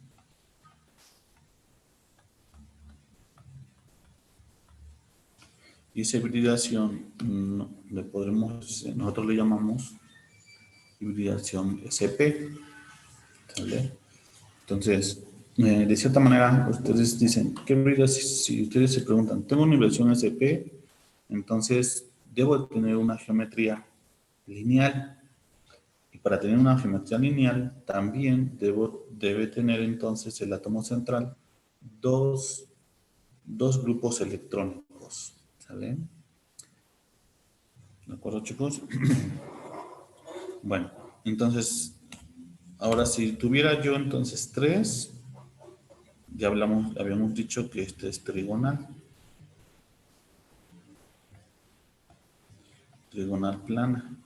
Y esa hibridación nosotros le llamamos hibridación SP. ¿Sale? Entonces, de cierta manera, ustedes dicen, ¿qué hibridación? Si ustedes se preguntan, tengo una hibridación SP, entonces debo tener una geometría lineal. Y para tener una geometría lineal, también debe tener entonces el átomo central dos, dos grupos electrónicos. ¿Sale? ¿De acuerdo, chicos? Bueno, entonces, ahora si tuviera yo entonces tres, ya habíamos dicho que este es trigonal, trigonal plana.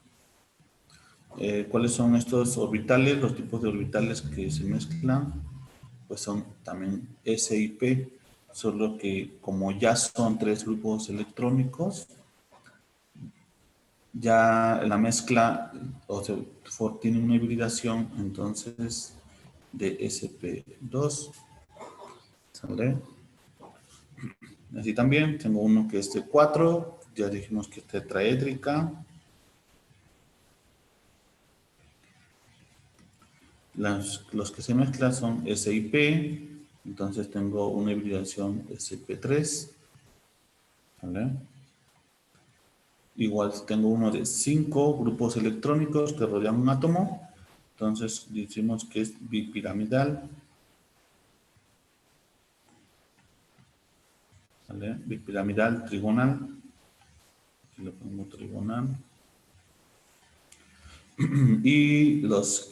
¿Cuáles son estos orbitales? Los tipos de orbitales que se mezclan, pues son también S y P, solo que como ya son tres grupos electrónicos, ya la mezcla tiene una hibridación entonces de sp2, ¿sale? Así también tengo uno que es de 4, ya dijimos que es tetraédrica. Los que se mezclan son S y P, entonces tengo una hibridación sp3, ¿vale? Igual tengo uno de 5 grupos electrónicos que rodean un átomo, entonces decimos que es bipiramidal, ¿vale? Bipiramidal trigonal, aquí lo pongo trigonal. Y los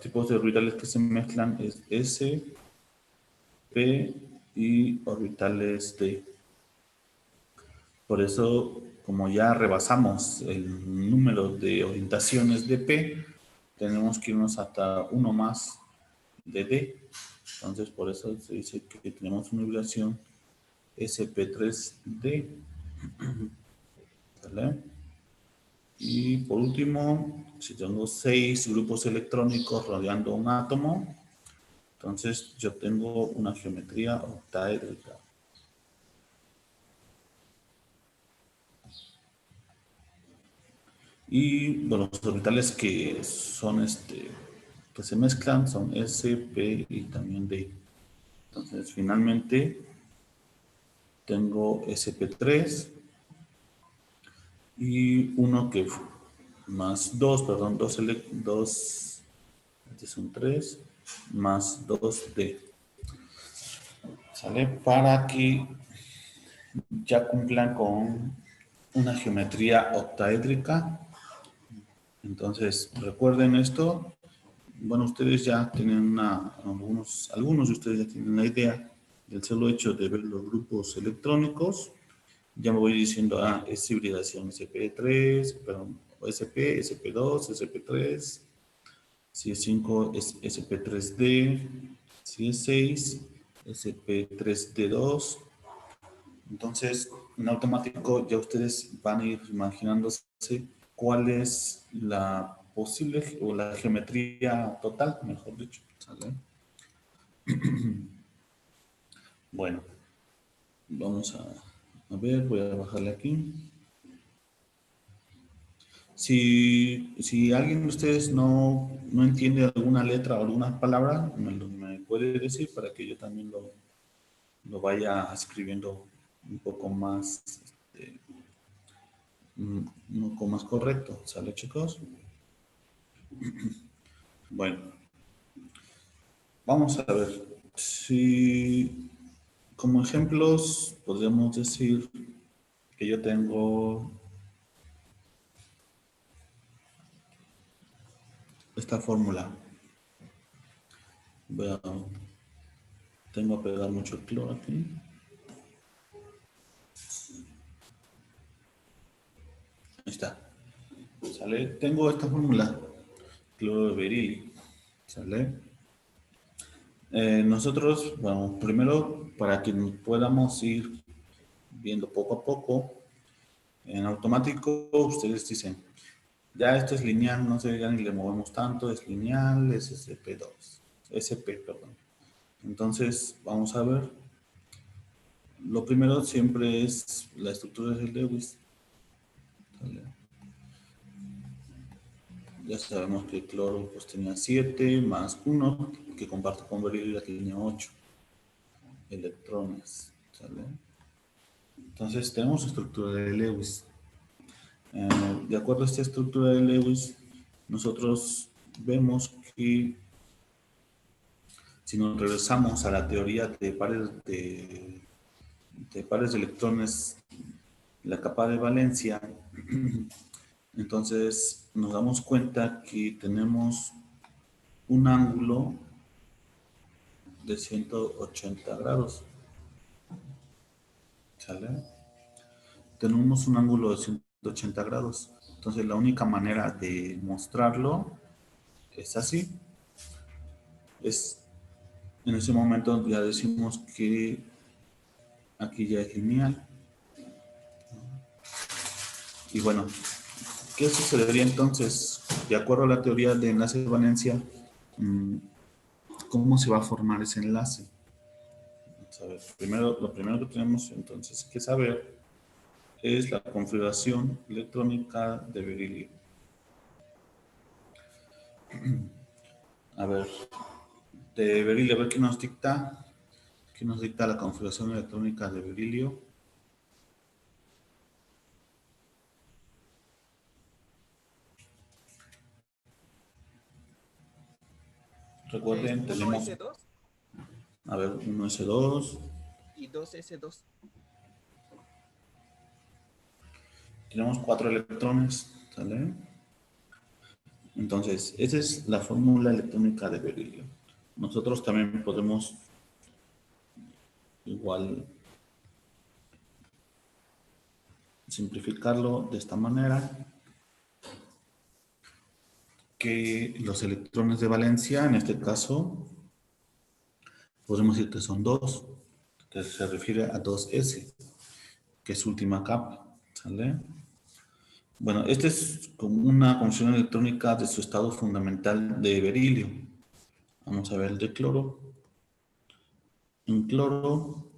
tipos de orbitales que se mezclan es S, P y orbitales D. Por eso, como ya rebasamos el número de orientaciones de P, tenemos que irnos hasta uno más de D. Entonces, por eso se dice que tenemos una hibridación sp3d. ¿Vale? Y por último, si tengo 6 grupos electrónicos rodeando un átomo, entonces yo tengo una geometría octaédrica. Y bueno, los orbitales que son que se mezclan son S, P y también D. Entonces finalmente tengo sp3 y uno que más 2, perdón, este son 3 más 2D. ¿Sale? Para que ya cumplan con una geometría octaédrica. Entonces, recuerden esto. Bueno, ustedes ya tienen algunos de ustedes ya tienen una idea del solo hecho de ver los grupos electrónicos. Ya me voy diciendo, es hibridación SP3, perdón, SP, SP2, SP3, si es 5 es SP3D, si es 6, SP3D2. Entonces, en automático ya ustedes van a ir imaginándose cuál es la posible o la geometría total, mejor dicho. ¿Sale? Bueno, vamos a ver, voy a bajarle aquí. Si alguien de ustedes no entiende alguna letra o alguna palabra, me puede decir para que yo también lo vaya escribiendo un poco más, un poco más correcto. ¿Sale, chicos? Bueno, vamos a ver. Si como ejemplos podríamos decir que yo tengo esta fórmula. Tengo que pegar mucho cloro aquí. Ahí está. ¿Sale? Tengo esta fórmula. Cloro de berilio. ¿Sale? Nosotros, bueno, primero para que podamos ir viendo poco a poco, en automático ustedes dicen, ya esto es lineal, no sé, ya ni le movemos tanto, es lineal, es SP2, SP, perdón. Entonces, vamos a ver. Lo primero siempre es la estructura de Lewis. ¿Sale? Ya sabemos que el cloro pues tenía 7 más 1, que comparte con berilio, tenía 8 electrones. ¿Sale? Entonces tenemos estructura de Lewis. De acuerdo a esta estructura de Lewis, nosotros vemos que si nos regresamos a la teoría de pares de electrones, la capa de valencia, entonces nos damos cuenta que tenemos un ángulo de 180 grados. ¿Sale? Tenemos un ángulo de 180 grados. Entonces la única manera de mostrarlo es así. En ese momento ya decimos que aquí ya es lineal. Y bueno, ¿qué sucedería entonces? De acuerdo a la teoría de enlace de valencia, ¿cómo se va a formar ese enlace? Vamos a ver, lo primero que tenemos entonces que saber es la configuración electrónica de berilio. A ver, de berilio, a ver qué nos dicta. ¿Qué nos dicta la configuración electrónica de berilio? Es Recuerden, uno tenemos, s dos a ver, 1s2, y 2s2. tenemos 4 electrones, ¿sale? Entonces, esa es la fórmula electrónica de berilio. Nosotros también podemos igual simplificarlo de esta manera, que los electrones de valencia, en este caso, podemos decir que son 2, que se refiere a 2s, que es su última capa, ¿sale? Bueno, esta es como una configuración electrónica de su estado fundamental de berilio. Vamos a ver el de cloro. En cloro,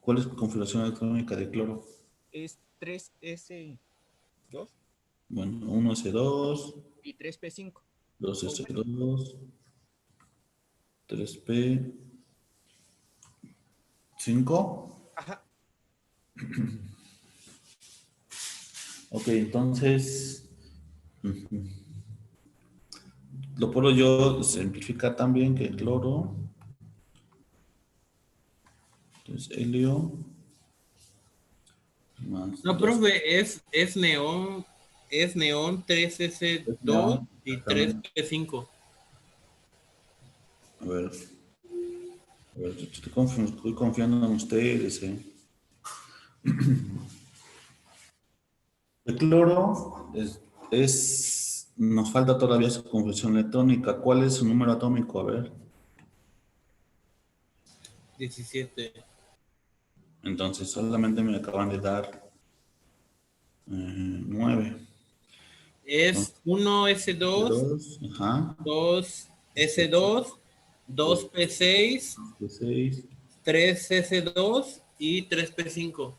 ¿cuál es la configuración electrónica de cloro? Es 3s2 Bueno, 1s2, y 3p5. O bueno, 2s2, 3p, 5. ajá. Ok, entonces, lo puedo yo simplificar también que cloro, entonces helio, más No, 2. profe, es neón 3S2 Neón, y exactamente. 3P5. A ver, estoy confiando en ustedes, ¿eh? El cloro nos falta todavía su confección electrónica. ¿Cuál es su número atómico? A ver. 17. Entonces, solamente me acaban de dar 9. Es 1S2, 2, ajá. 2S2, 2P6, 6. 3S2 y 3P5.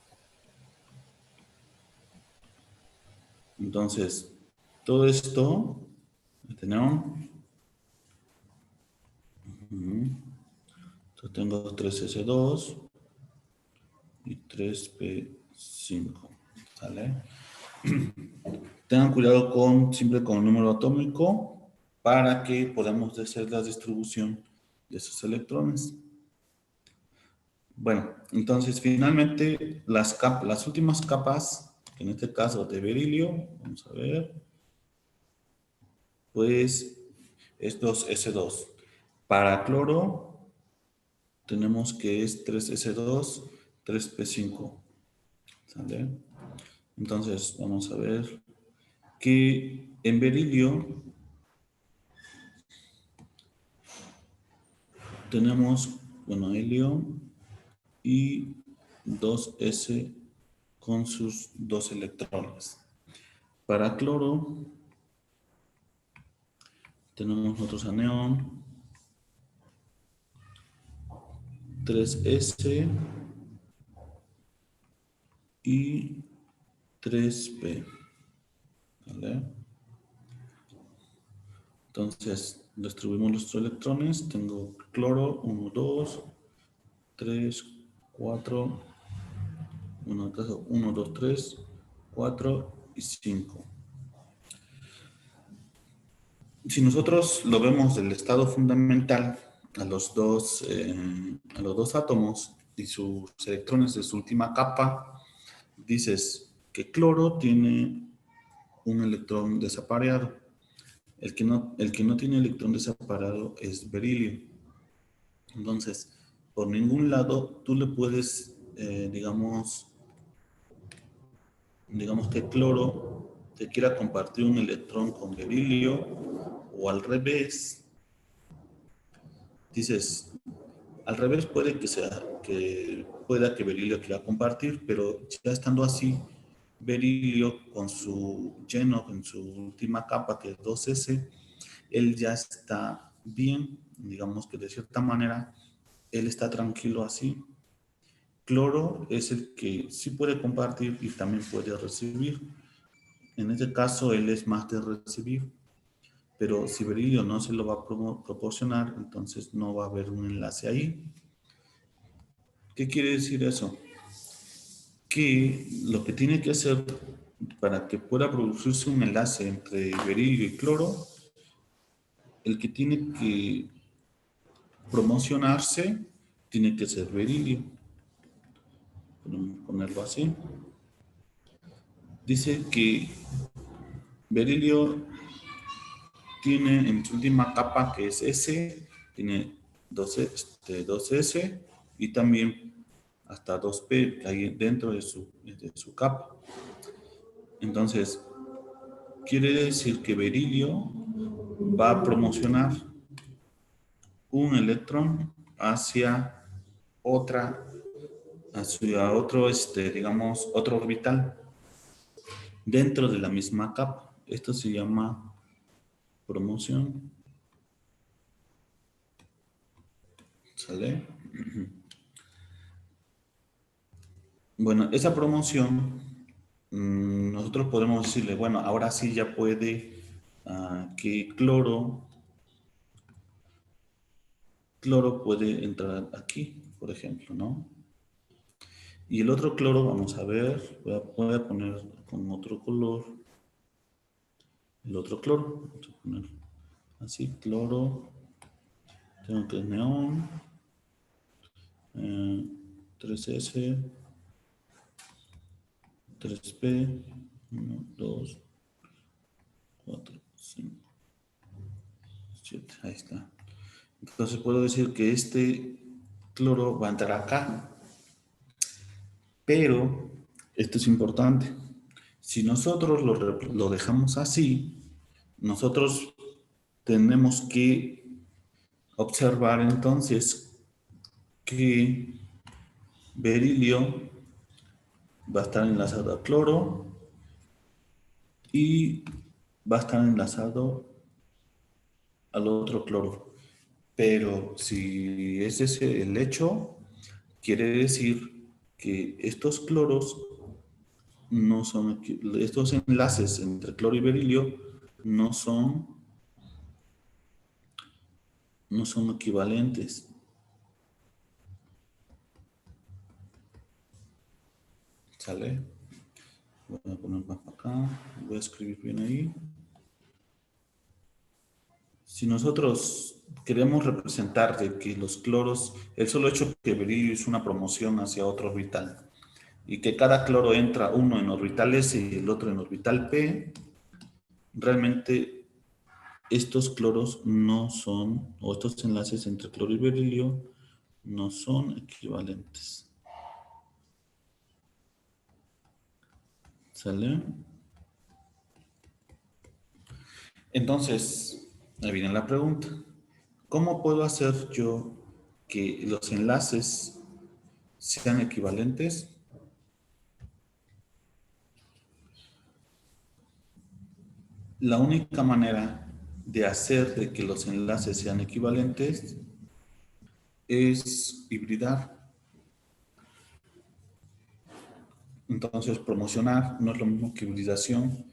Entonces, todo esto, tenemos. Entonces tengo 3S2 y 3P5. ¿Sale? Tengan cuidado siempre con el número atómico para que podamos hacer la distribución de esos electrones. Bueno, entonces finalmente las últimas capas, en este caso de berilio, vamos a ver, pues es 2S2. Para cloro tenemos que es 3S2, 3P5. ¿Sale? Entonces vamos a ver que en berilio tenemos, bueno, helio y 2S con sus 2 electrones. Para cloro tenemos nosotros a neón, 3S y 3P. ¿Vale? Entonces distribuimos los electrones. Tengo cloro 1, 2, 3, 4. 1, 2, 3, 4 y 5. Si nosotros lo vemos del estado fundamental a los dos átomos y sus electrones de su última capa, dices que cloro tiene un electrón desapareado. El que no tiene electrón desapareado es berilio. Entonces, por ningún lado tú le puedes, digamos que cloro te quiera compartir un electrón con berilio o al revés. Dices, al revés puede que pueda que berilio quiera compartir, pero ya estando así, berilio con su lleno, con su última capa que es 2S, él ya está bien, digamos que de cierta manera, él está tranquilo así. Cloro es el que sí puede compartir y también puede recibir. En este caso, él es más de recibir, pero si berilio no se lo va a proporcionar, entonces no va a haber un enlace ahí. ¿Qué quiere decir eso? Que lo que tiene que hacer para que pueda producirse un enlace entre berilio y cloro, el que tiene que promocionarse tiene que ser berilio. Podemos ponerlo así. Dice que berilio tiene en su última capa, que es S, tiene 2S y también hasta 2P ahí dentro de su capa. Entonces, quiere decir que berilio va a promocionar un electrón hacia otro, digamos, otro orbital dentro de la misma capa. Esto se llama promoción. ¿Sale? Bueno, esa promoción, nosotros podemos decirle, bueno, ahora sí ya puede que cloro puede entrar aquí, por ejemplo, ¿no? Y el otro cloro, vamos a ver, voy a poner con otro color, el otro cloro, vamos a poner así, cloro, tengo que es neón, 3S, 3P, 1, 2, 4, 5, 7, ahí está. Entonces puedo decir que este cloro va a entrar acá, pero esto es importante. Si nosotros lo dejamos así, nosotros tenemos que observar entonces que berilio va a estar enlazado a cloro y va a estar enlazado al otro cloro. Pero si ese es el hecho, quiere decir que estos cloros no son, estos enlaces entre cloro y berilio no son equivalentes. ¿Sale? Voy a poner más para acá. Voy a escribir bien ahí. Si nosotros queremos representar de que los cloros, el solo hecho que berilio es una promoción hacia otro orbital y que cada cloro entra uno en orbital S y el otro en orbital P, realmente estos cloros no son, o estos enlaces entre cloro y berilio no son equivalentes. ¿Sale? Entonces, ahí viene la pregunta. ¿Cómo puedo hacer yo que los enlaces sean equivalentes? La única manera de hacer de que los enlaces sean equivalentes es hibridar. Entonces, promocionar no es lo mismo que hibridación.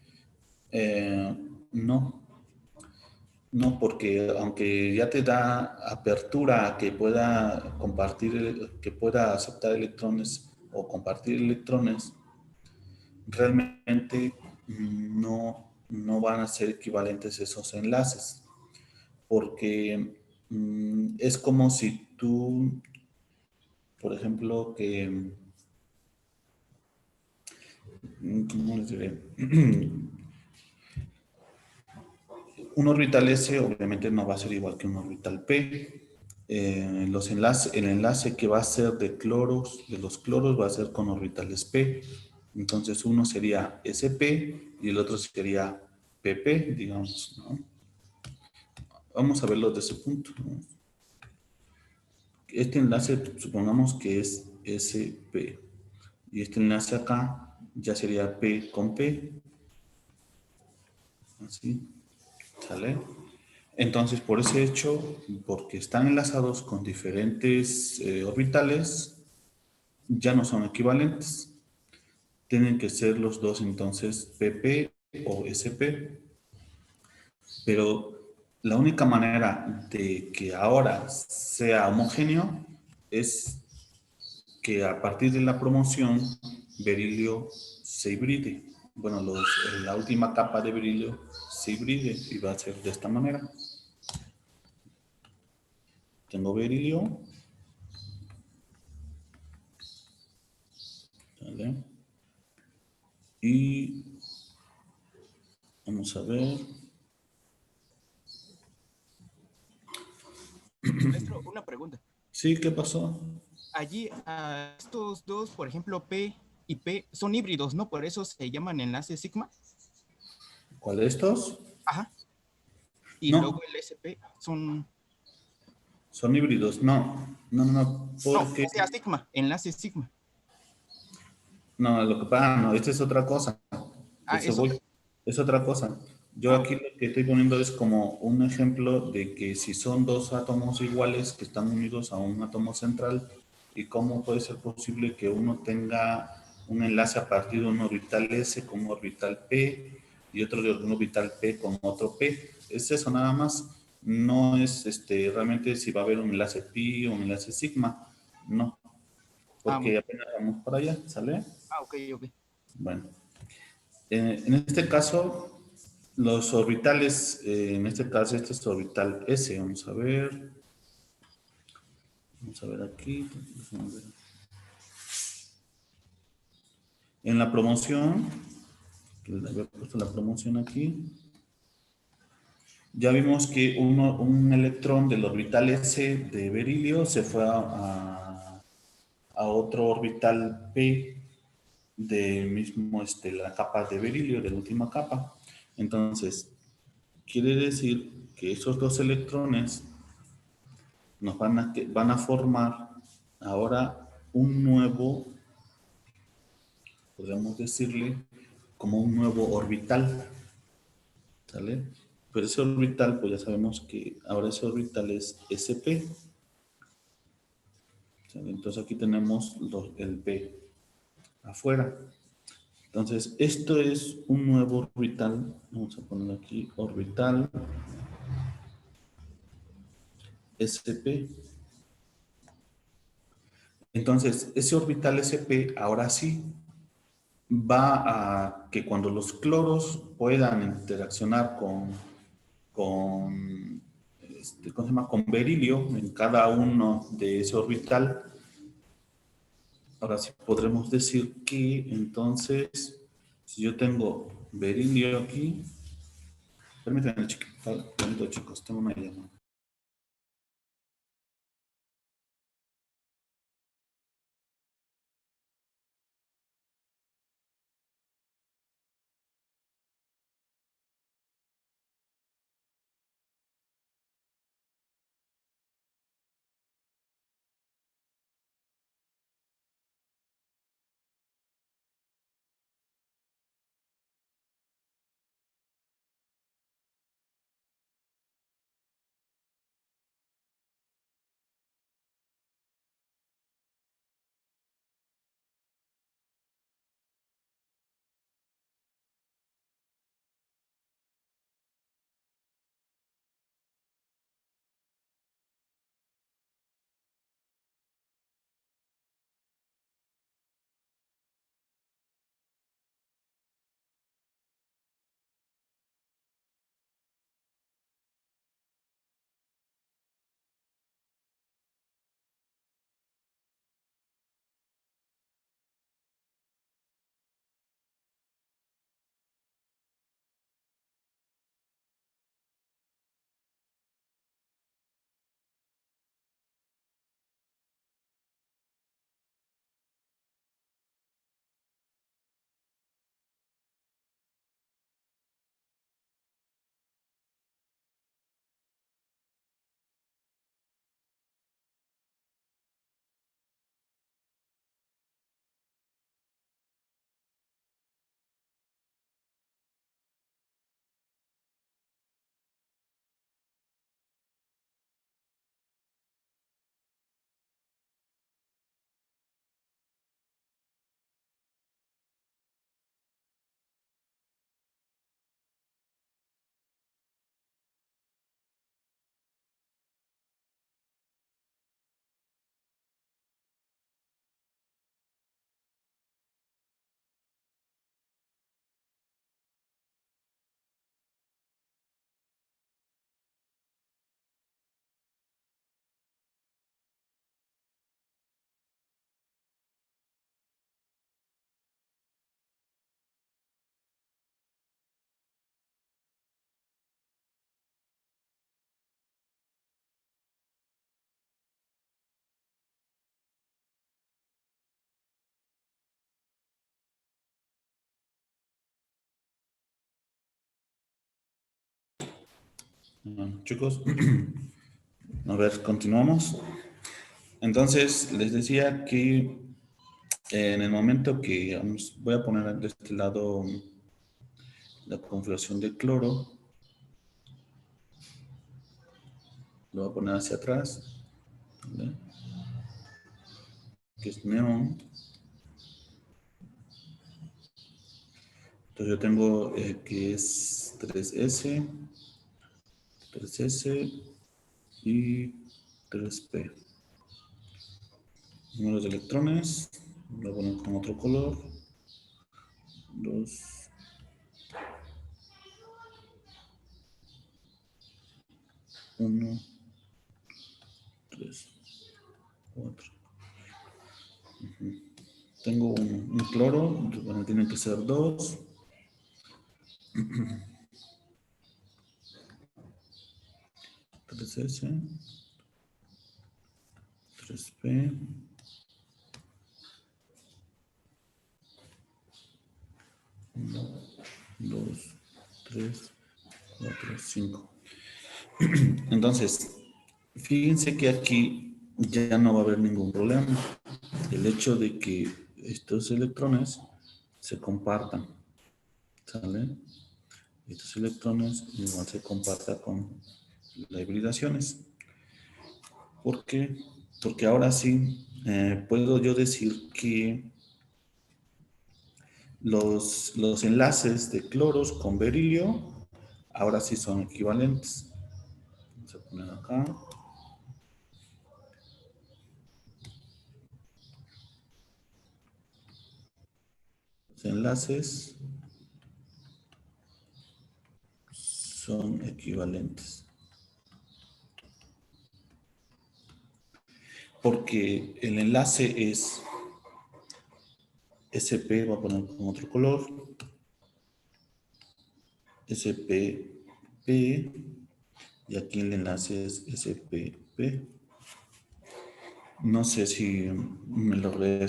No, no, porque aunque ya te da apertura a que pueda compartir, que pueda aceptar electrones o compartir electrones, realmente no van a ser equivalentes esos enlaces, porque es como si tú, por ejemplo, que, ¿cómo les diré? Un orbital S obviamente no va a ser igual que un orbital P. El enlace que va a ser de los cloros va a ser con orbitales P. Entonces uno sería SP y el otro sería PP, digamos, ¿no? Vamos a verlo desde ese punto, ¿no? Este enlace supongamos que es SP y este enlace acá ya sería P con P. Así, ¿sale? Entonces, por ese hecho, porque están enlazados con diferentes orbitales, ya no son equivalentes. Tienen que ser los dos entonces PP o SP. Pero la única manera de que ahora sea homogéneo es que a partir de la promoción berilio se hibride. Bueno, la última capa de berilio se hibride y va a ser de esta manera. Tengo berilio. ¿Vale? Y vamos a ver. Maestro, una pregunta. Sí, ¿qué pasó? Allí, estos dos, por ejemplo, P y P, son híbridos, ¿no? Por eso se llaman enlaces sigma. ¿Cuál de estos? Ajá. Y No, luego el SP son... son híbridos. No, No, porque... o sea, sigma, enlace sigma. No, lo que pasa, no, esta es otra cosa. Ah, Eso eso. voy. Es otra cosa. Yo Ah, aquí lo que estoy poniendo es como un ejemplo de que si son dos átomos iguales que están unidos a un átomo central, y cómo puede ser posible que uno tenga un enlace a partir de un orbital S con un orbital P y otro de un orbital P con otro P. Es eso nada más. No es realmente si va a haber un enlace pi o un enlace sigma. No, muy porque apenas vamos para allá, ¿sale? ok, ok. Bueno, en este caso, los orbitales, en este caso, este es orbital S. Vamos a ver. Vamos a ver aquí. En la promoción, le había puesto la promoción aquí, ya vimos que un electrón del orbital S de berilio se fue a otro orbital P del mismo, la capa de berilio, de la última capa. Entonces, quiere decir que esos dos electrones nos van a formar ahora un nuevo, podríamos decirle, como un nuevo orbital, ¿sale? Pero ese orbital, pues ya sabemos que ahora ese orbital es sp, ¿sale? Entonces aquí tenemos el p afuera. Entonces, esto es un nuevo orbital. Vamos a poner aquí orbital sp. Entonces, ese orbital sp ahora sí va a que cuando los cloros puedan interaccionar ¿cómo se llama? Con berilio en cada uno de ese orbital, ahora sí podremos decir que entonces, si yo tengo berilio aquí, permítanme chicos, tengo una llamada. Bueno, chicos, a ver, continuamos. Entonces, les decía que en el momento que voy a poner de este lado la configuración de cloro, lo voy a poner hacia atrás, ¿vale? Que es neón. Entonces yo tengo que es 3S y 3P. Números de electrones, lo voy a poner con otro color. 2, 1, 3, 4. Tengo un cloro, bueno, tiene que ser 2. 3S, 3P, 1, 2, 3, 4, 5. Entonces, fíjense que aquí ya no va a haber ningún problema. El hecho de que estos electrones se compartan, ¿sale? Estos electrones igual se compartan con las hibridaciones. ¿Por qué? Porque ahora sí puedo yo decir que los enlaces de cloros con berilio ahora sí son equivalentes. Vamos a poner acá. Los enlaces son equivalentes. Porque el enlace es SP, voy a poner con otro color. SPP. Y aquí el enlace es SPP. No sé si me logré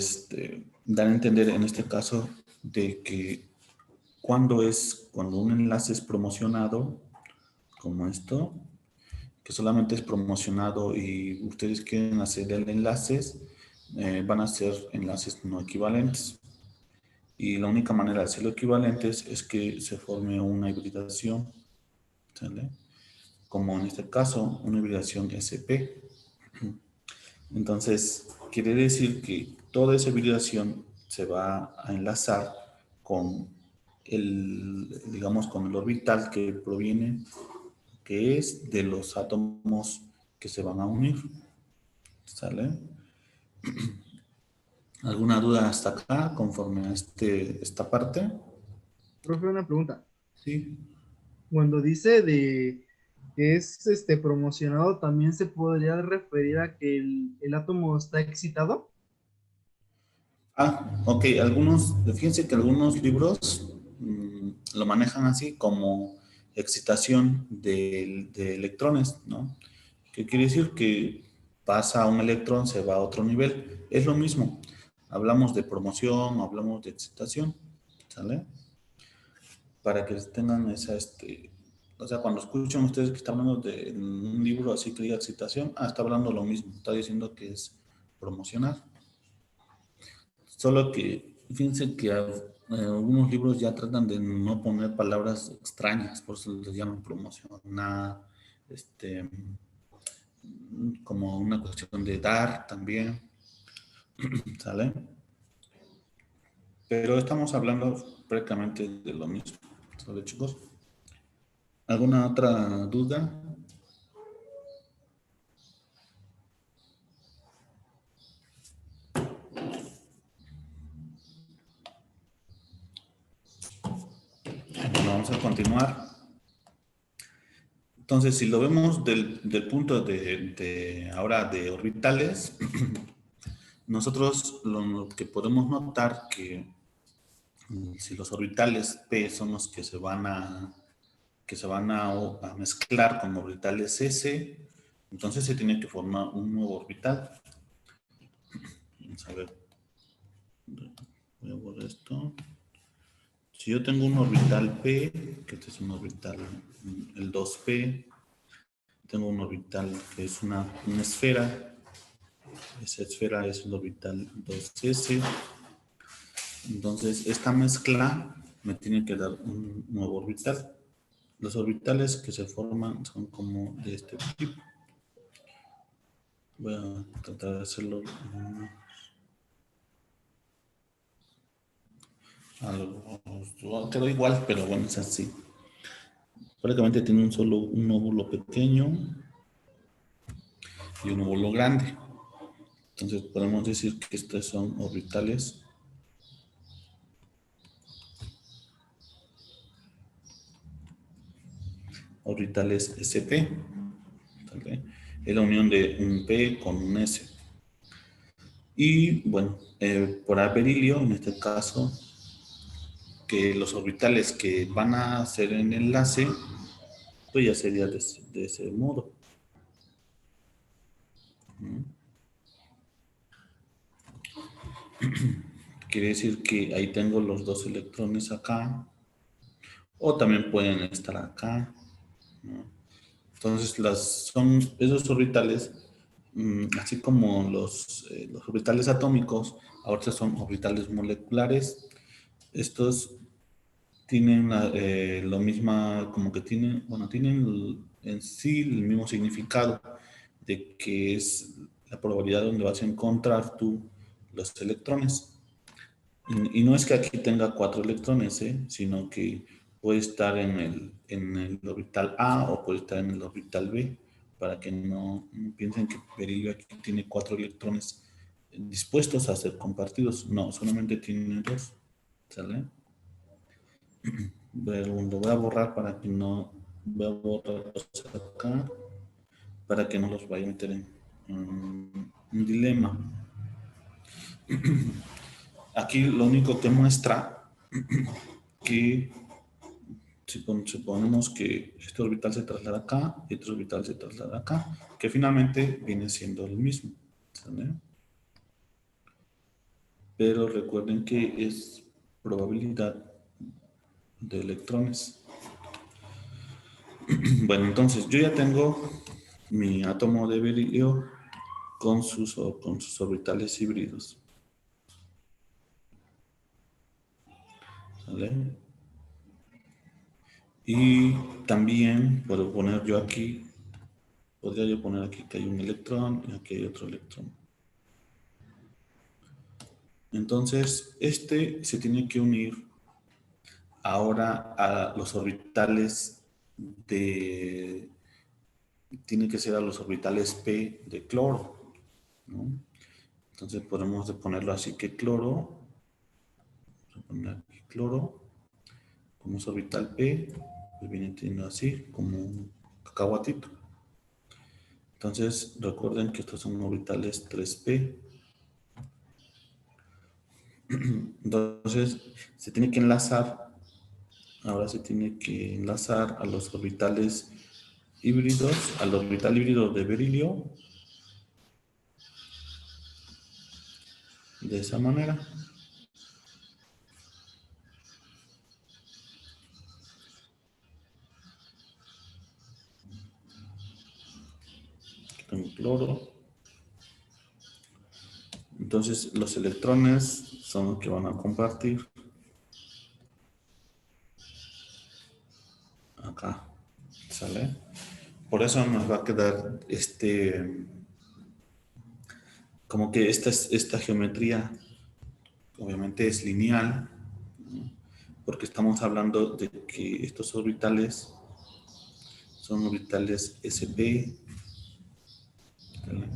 dar a entender en este caso de que cuando un enlace es promocionado, como esto, que solamente es promocionado y ustedes quieren hacer el enlaces, van a ser enlaces no equivalentes. Y la única manera de hacerlo equivalentes es que se forme una hibridación, ¿sale? Como en este caso, una hibridación SP. Entonces, quiere decir que toda esa hibridación se va a enlazar con digamos, con el orbital que proviene, que es de los átomos que se van a unir. ¿Sale? ¿Alguna duda hasta acá conforme a esta parte? Profe, una pregunta. Sí. Cuando dice de que es promocionado, ¿también se podría referir a que el átomo está excitado? Ok, fíjense que algunos libros lo manejan así como excitación de electrones, ¿no? ¿Qué quiere decir? Que pasa un electrón, se va a otro nivel. Es lo mismo. Hablamos de promoción, hablamos de excitación, ¿sale? Para que tengan o sea, cuando escuchan ustedes que está hablando de un libro así que diga excitación, está hablando lo mismo, está diciendo que es promocionar. Solo que, fíjense que algunos libros ya tratan de no poner palabras extrañas, por eso les llaman promocionar, como una cuestión de dar también, ¿sale? Pero estamos hablando prácticamente de lo mismo, ¿sale, chicos? ¿Alguna otra duda? Bueno, vamos a continuar. Entonces, si lo vemos del punto ahora de orbitales, nosotros lo que podemos notar que si los orbitales P son los que se van a mezclar con orbitales S, entonces se tiene que formar un nuevo orbital. Vamos a ver. Voy a borrar esto. Si yo tengo un orbital P, que este es un orbital, el 2P, tengo un orbital que es una esfera, esa esfera es el orbital 2S, entonces esta mezcla me tiene que dar un nuevo orbital. Los orbitales que se forman son como de este tipo. Voy a tratar de hacerlo quedó igual, pero bueno, es así. Prácticamente tiene un óvulo pequeño y un óvulo grande. Entonces podemos decir que estos son orbitales SP. ¿Okay? Es la unión de un P con un S. Y bueno, por berilio, en este caso, que los orbitales que van a hacer el enlace, pues ya sería de ese modo. Quiere decir que ahí tengo los dos electrones acá, o también pueden estar acá, ¿no? Entonces, son esos orbitales, así como los orbitales atómicos, ahora son orbitales moleculares. Estos tienen lo mismo, como que tienen, bueno, tienen en sí el mismo significado de que es la probabilidad donde vas a encontrar tú los electrones. Y no es que aquí tenga 4 electrones, sino que puede estar en el orbital A o puede estar en el orbital B, para que no piensen que berilio aquí tiene 4 electrones dispuestos a ser compartidos. No, solamente tiene 2. ¿Sale? Pero lo voy a borrar para que no, voy a borrarlos acá, para que no los vaya a meter en un dilema. Aquí lo único que muestra que suponemos que este orbital se traslada acá y este orbital se traslada acá, que finalmente viene siendo el mismo. ¿Sale? Pero recuerden que es probabilidad de electrones. Bueno, entonces yo ya tengo mi átomo de berilio con sus orbitales híbridos. ¿Vale? Y también puedo poner yo aquí, podría yo poner aquí que hay un electrón y aquí hay otro electrón. Entonces, este se tiene que unir ahora a los orbitales tiene que ser a los orbitales P de cloro, ¿no? Entonces podemos ponerlo así que cloro, vamos a poner aquí cloro, como es orbital P, pues viene teniendo así, como un cacahuatito. Entonces recuerden que estos son orbitales 3P. Entonces se tiene que enlazar, ahora se tiene que enlazar a los orbitales híbridos, al orbital híbrido de berilio, de esa manera. Aquí tengo cloro. Entonces los electrones son los que van a compartir acá, ¿sale? Por eso nos va a quedar como que esta geometría obviamente es lineal, ¿no? Porque estamos hablando de que estos orbitales son orbitales sp, ¿vale?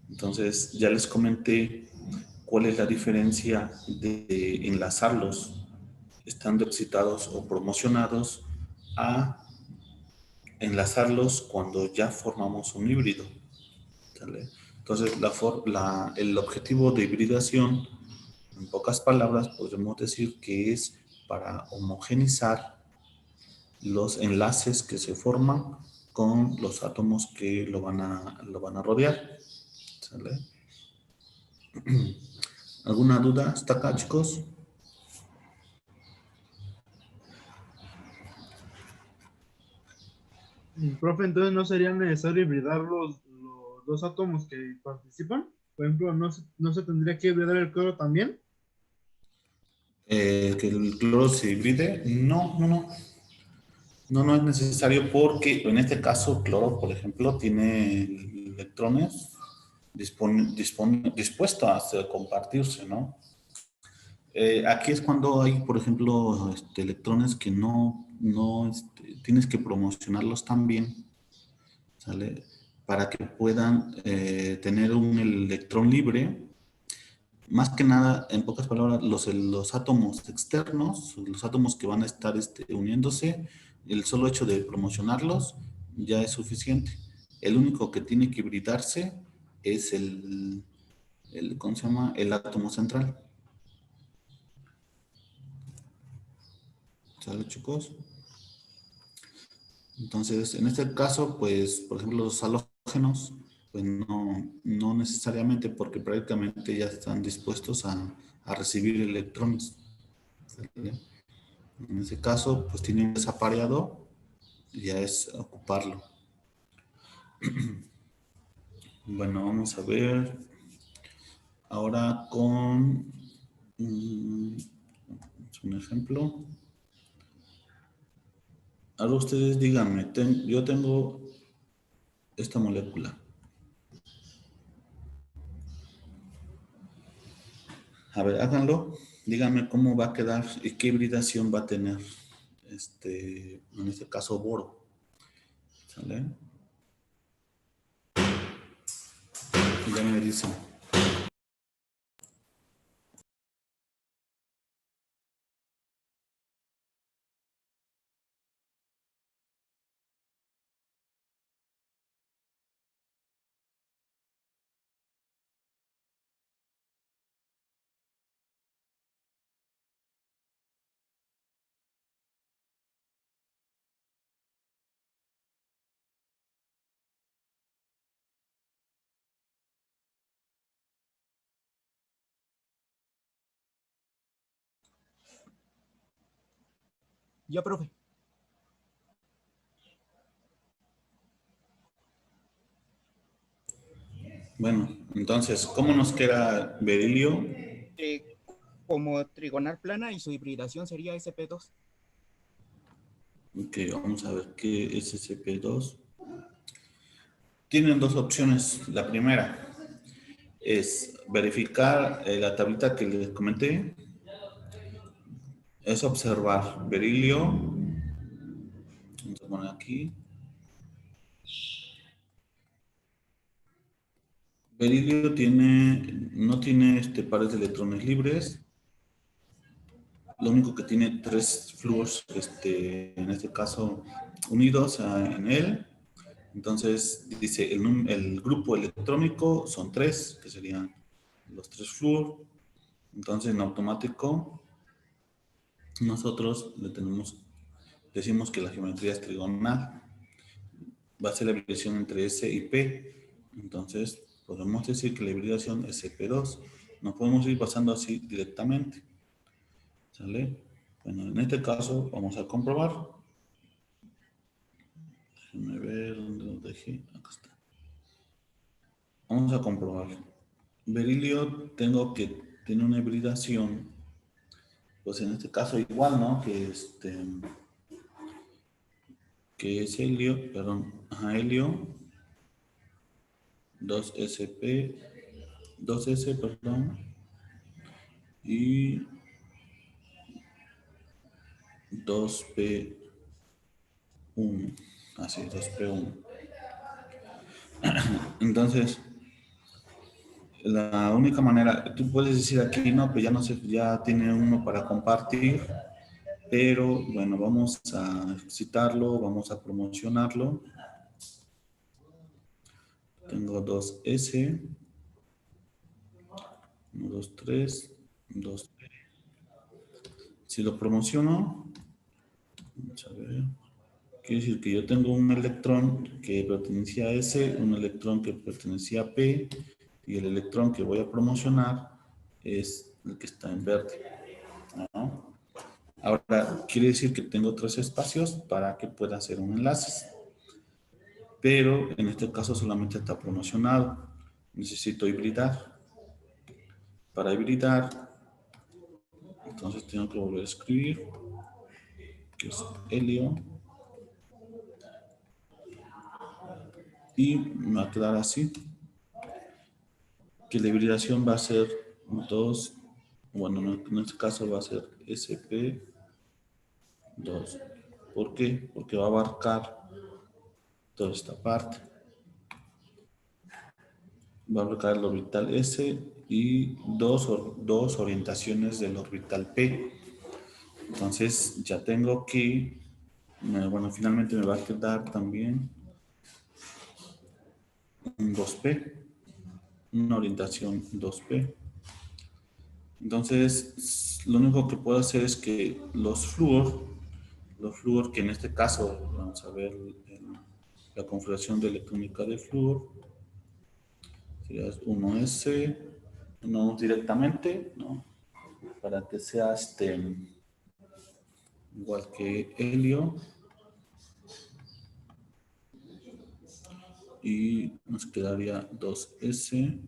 Entonces ya les comenté cuál es la diferencia de enlazarlos estando excitados o promocionados a enlazarlos cuando ya formamos un híbrido, ¿sale? Entonces el objetivo de hibridación, en pocas palabras, podemos decir que es para homogeneizar los enlaces que se forman con los átomos que lo van a rodear, ¿sale? ¿Alguna duda hasta acá, chicos? Profe, entonces no sería necesario hibridar los dos átomos que participan. Por ejemplo, no se tendría que hibridar el cloro también. Que el cloro se hibride. No, no, no. No, no es necesario porque en este caso cloro, por ejemplo, tiene electrones dispuestos a compartirse, ¿no? Aquí es cuando hay, por ejemplo, electrones que no tienes que promocionarlos también, ¿sale? Para que puedan tener un electrón libre. Más que nada, en pocas palabras, los átomos externos, los átomos que van a estar uniéndose, el solo hecho de promocionarlos ya es suficiente. El único que tiene que hibridarse es ¿cómo se llama? El átomo central. ¿Sale, chicos? Entonces, en este caso, pues, por ejemplo, los halógenos, pues no necesariamente, porque prácticamente ya están dispuestos a recibir electrones. ¿Sale? En ese caso, pues tiene un desapareado y ya es ocuparlo. Bueno, vamos a ver ahora con un ejemplo. Ahora ustedes díganme, yo tengo esta molécula. A ver, háganlo. Díganme cómo va a quedar y qué hibridación va a tener. En este caso, boro. ¿Sale? Y ya me dicen. Ya, profe. Bueno, entonces, ¿cómo nos queda berilio? Eh, Como trigonal plana y su hibridación sería sp2. Ok, vamos a ver qué es SCP-2. Tienen dos opciones. La primera es verificar la tablita que les comenté. Es observar berilio. Vamos a poner aquí. Berilio no tiene pares de electrones libres. Lo único que tiene 3 flúors, en este caso, unidos en él. Entonces, dice, el grupo electrónico son 3, que serían los 3 flúor. Entonces, en automático, nosotros decimos que la geometría es trigonal. Va a ser la hibridación entre S y P. Entonces, podemos decir que la hibridación es SP2. No podemos ir pasando así directamente. ¿Sale? Bueno, en este caso vamos a comprobar. Déjenme ver dónde lo dejé. Acá está. Vamos a comprobar. Berilio tiene una hibridación, pues en este caso igual, ¿no? Que es helio, perdón, helio, 2sp, 2s, perdón, y 2p1, así, 2p1. Entonces, la única manera, tú puedes decir aquí, no, pues ya no sé, ya tiene uno para compartir, pero bueno, vamos a excitarlo, vamos a promocionarlo. Tengo 2S, 1, 2, 3, 2. Si lo promociono, vamos a ver, quiere decir que yo tengo un electrón que pertenecía a S, un electrón que pertenecía a P, y el electrón que voy a promocionar es el que está en verde, ¿no? Ahora, quiere decir que tengo 3 espacios para que pueda hacer un enlace. Pero en este caso solamente está promocionado. Necesito hibridar. Para hibridar, entonces tengo que volver a escribir, que es helio. Y me va a quedar así. Que la hibridación va a ser 2, bueno, en este caso va a ser SP2. ¿Por qué? Porque va a abarcar toda esta parte. Va a abarcar el orbital S y dos orientaciones del orbital P. Entonces ya tengo que, bueno, finalmente me va a quedar también un 2P. una orientación 2P. Entonces, lo único que puedo hacer es que los flúor, que en este caso, vamos a ver la configuración de electrónica de flúor, sería 1S, no directamente, ¿no? Para que sea igual que helio. Y nos quedaría 2S.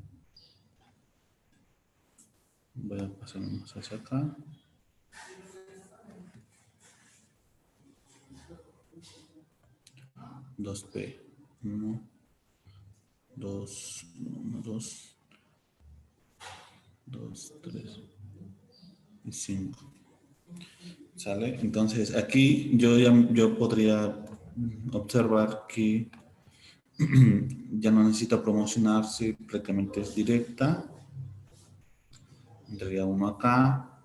Voy a pasarnos hacia acá. Dos P. 1, 2, 1, 2, 2, 3 y 5. ¿Sale? Entonces aquí yo podría observar que ya no necesita promocionarse, prácticamente es directa. Entraría uno acá.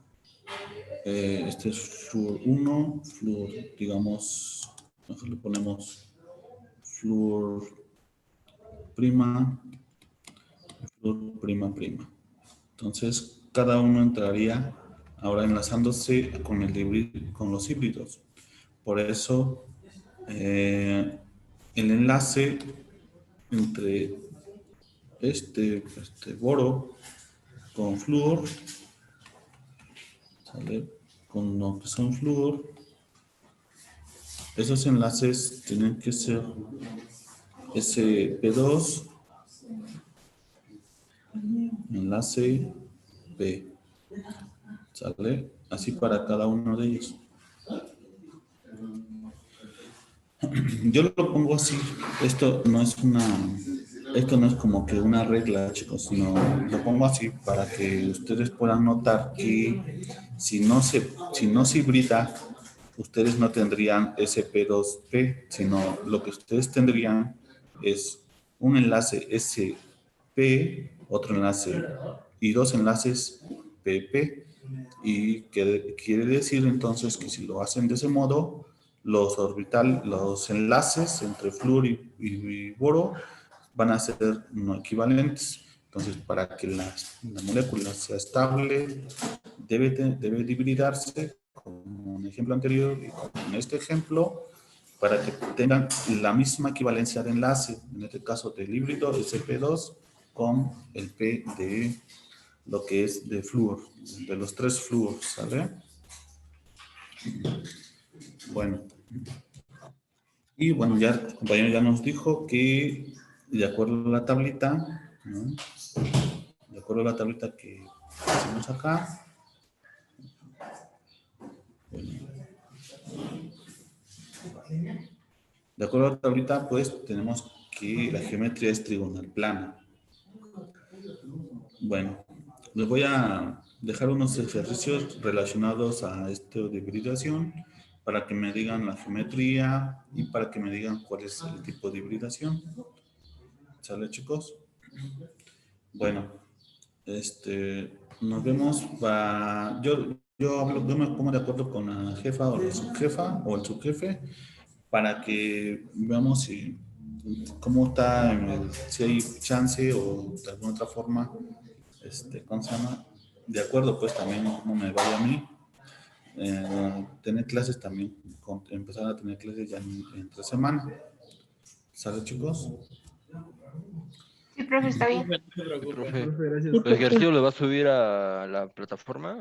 Este es flúor 1, flúor, digamos, le ponemos flúor prima, flúor prima prima. Entonces, cada uno entraría ahora enlazándose con los híbridos. Por eso, el enlace entre este boro con flúor, ¿sale? Con lo que son flúor, esos enlaces tienen que ser SP2, enlace P, ¿sale? Así para cada uno de ellos. Yo lo pongo así. Esto no es como que una regla, chicos, sino lo pongo así para que ustedes puedan notar que si no se hibrida, ustedes no tendrían SP2P, sino lo que ustedes tendrían es un enlace SP, otro enlace y dos enlaces PP. Y quiere decir entonces que si lo hacen de ese modo, los enlaces entre flúor y boro van a ser no equivalentes. Entonces, para que la molécula sea estable, debe de hibridarse, como en el ejemplo anterior y como en este ejemplo, para que tengan la misma equivalencia de enlace, en este caso del híbrido SP2 con el P de lo que es de flúor, de los tres flúor, ¿sale? Bueno. Y bueno, ya el compañero ya nos dijo que de acuerdo a la tablita, ¿no? De acuerdo a la tablita que hacemos acá, bueno, de acuerdo a la tablita, pues tenemos que la geometría es trigonal plana. Bueno, les voy a dejar unos ejercicios relacionados a esto de hibridación para que me digan la geometría y para que me digan cuál es el tipo de hibridación. ¿Sale, chicos? Bueno, nos vemos. Yo me pongo de acuerdo con la jefa o la subjefa o el subjefe para que veamos cómo está, si hay chance o de alguna otra forma, ¿cómo se llama? De acuerdo, pues también cómo me vaya a mí. Tener clases también, empezar a tener clases ya entre semana. ¿Sale, chicos? Sí, profe, está bien. No se preocupe. Profe, Profe, gracias. ¿el ejercicio lo va a subir a la plataforma?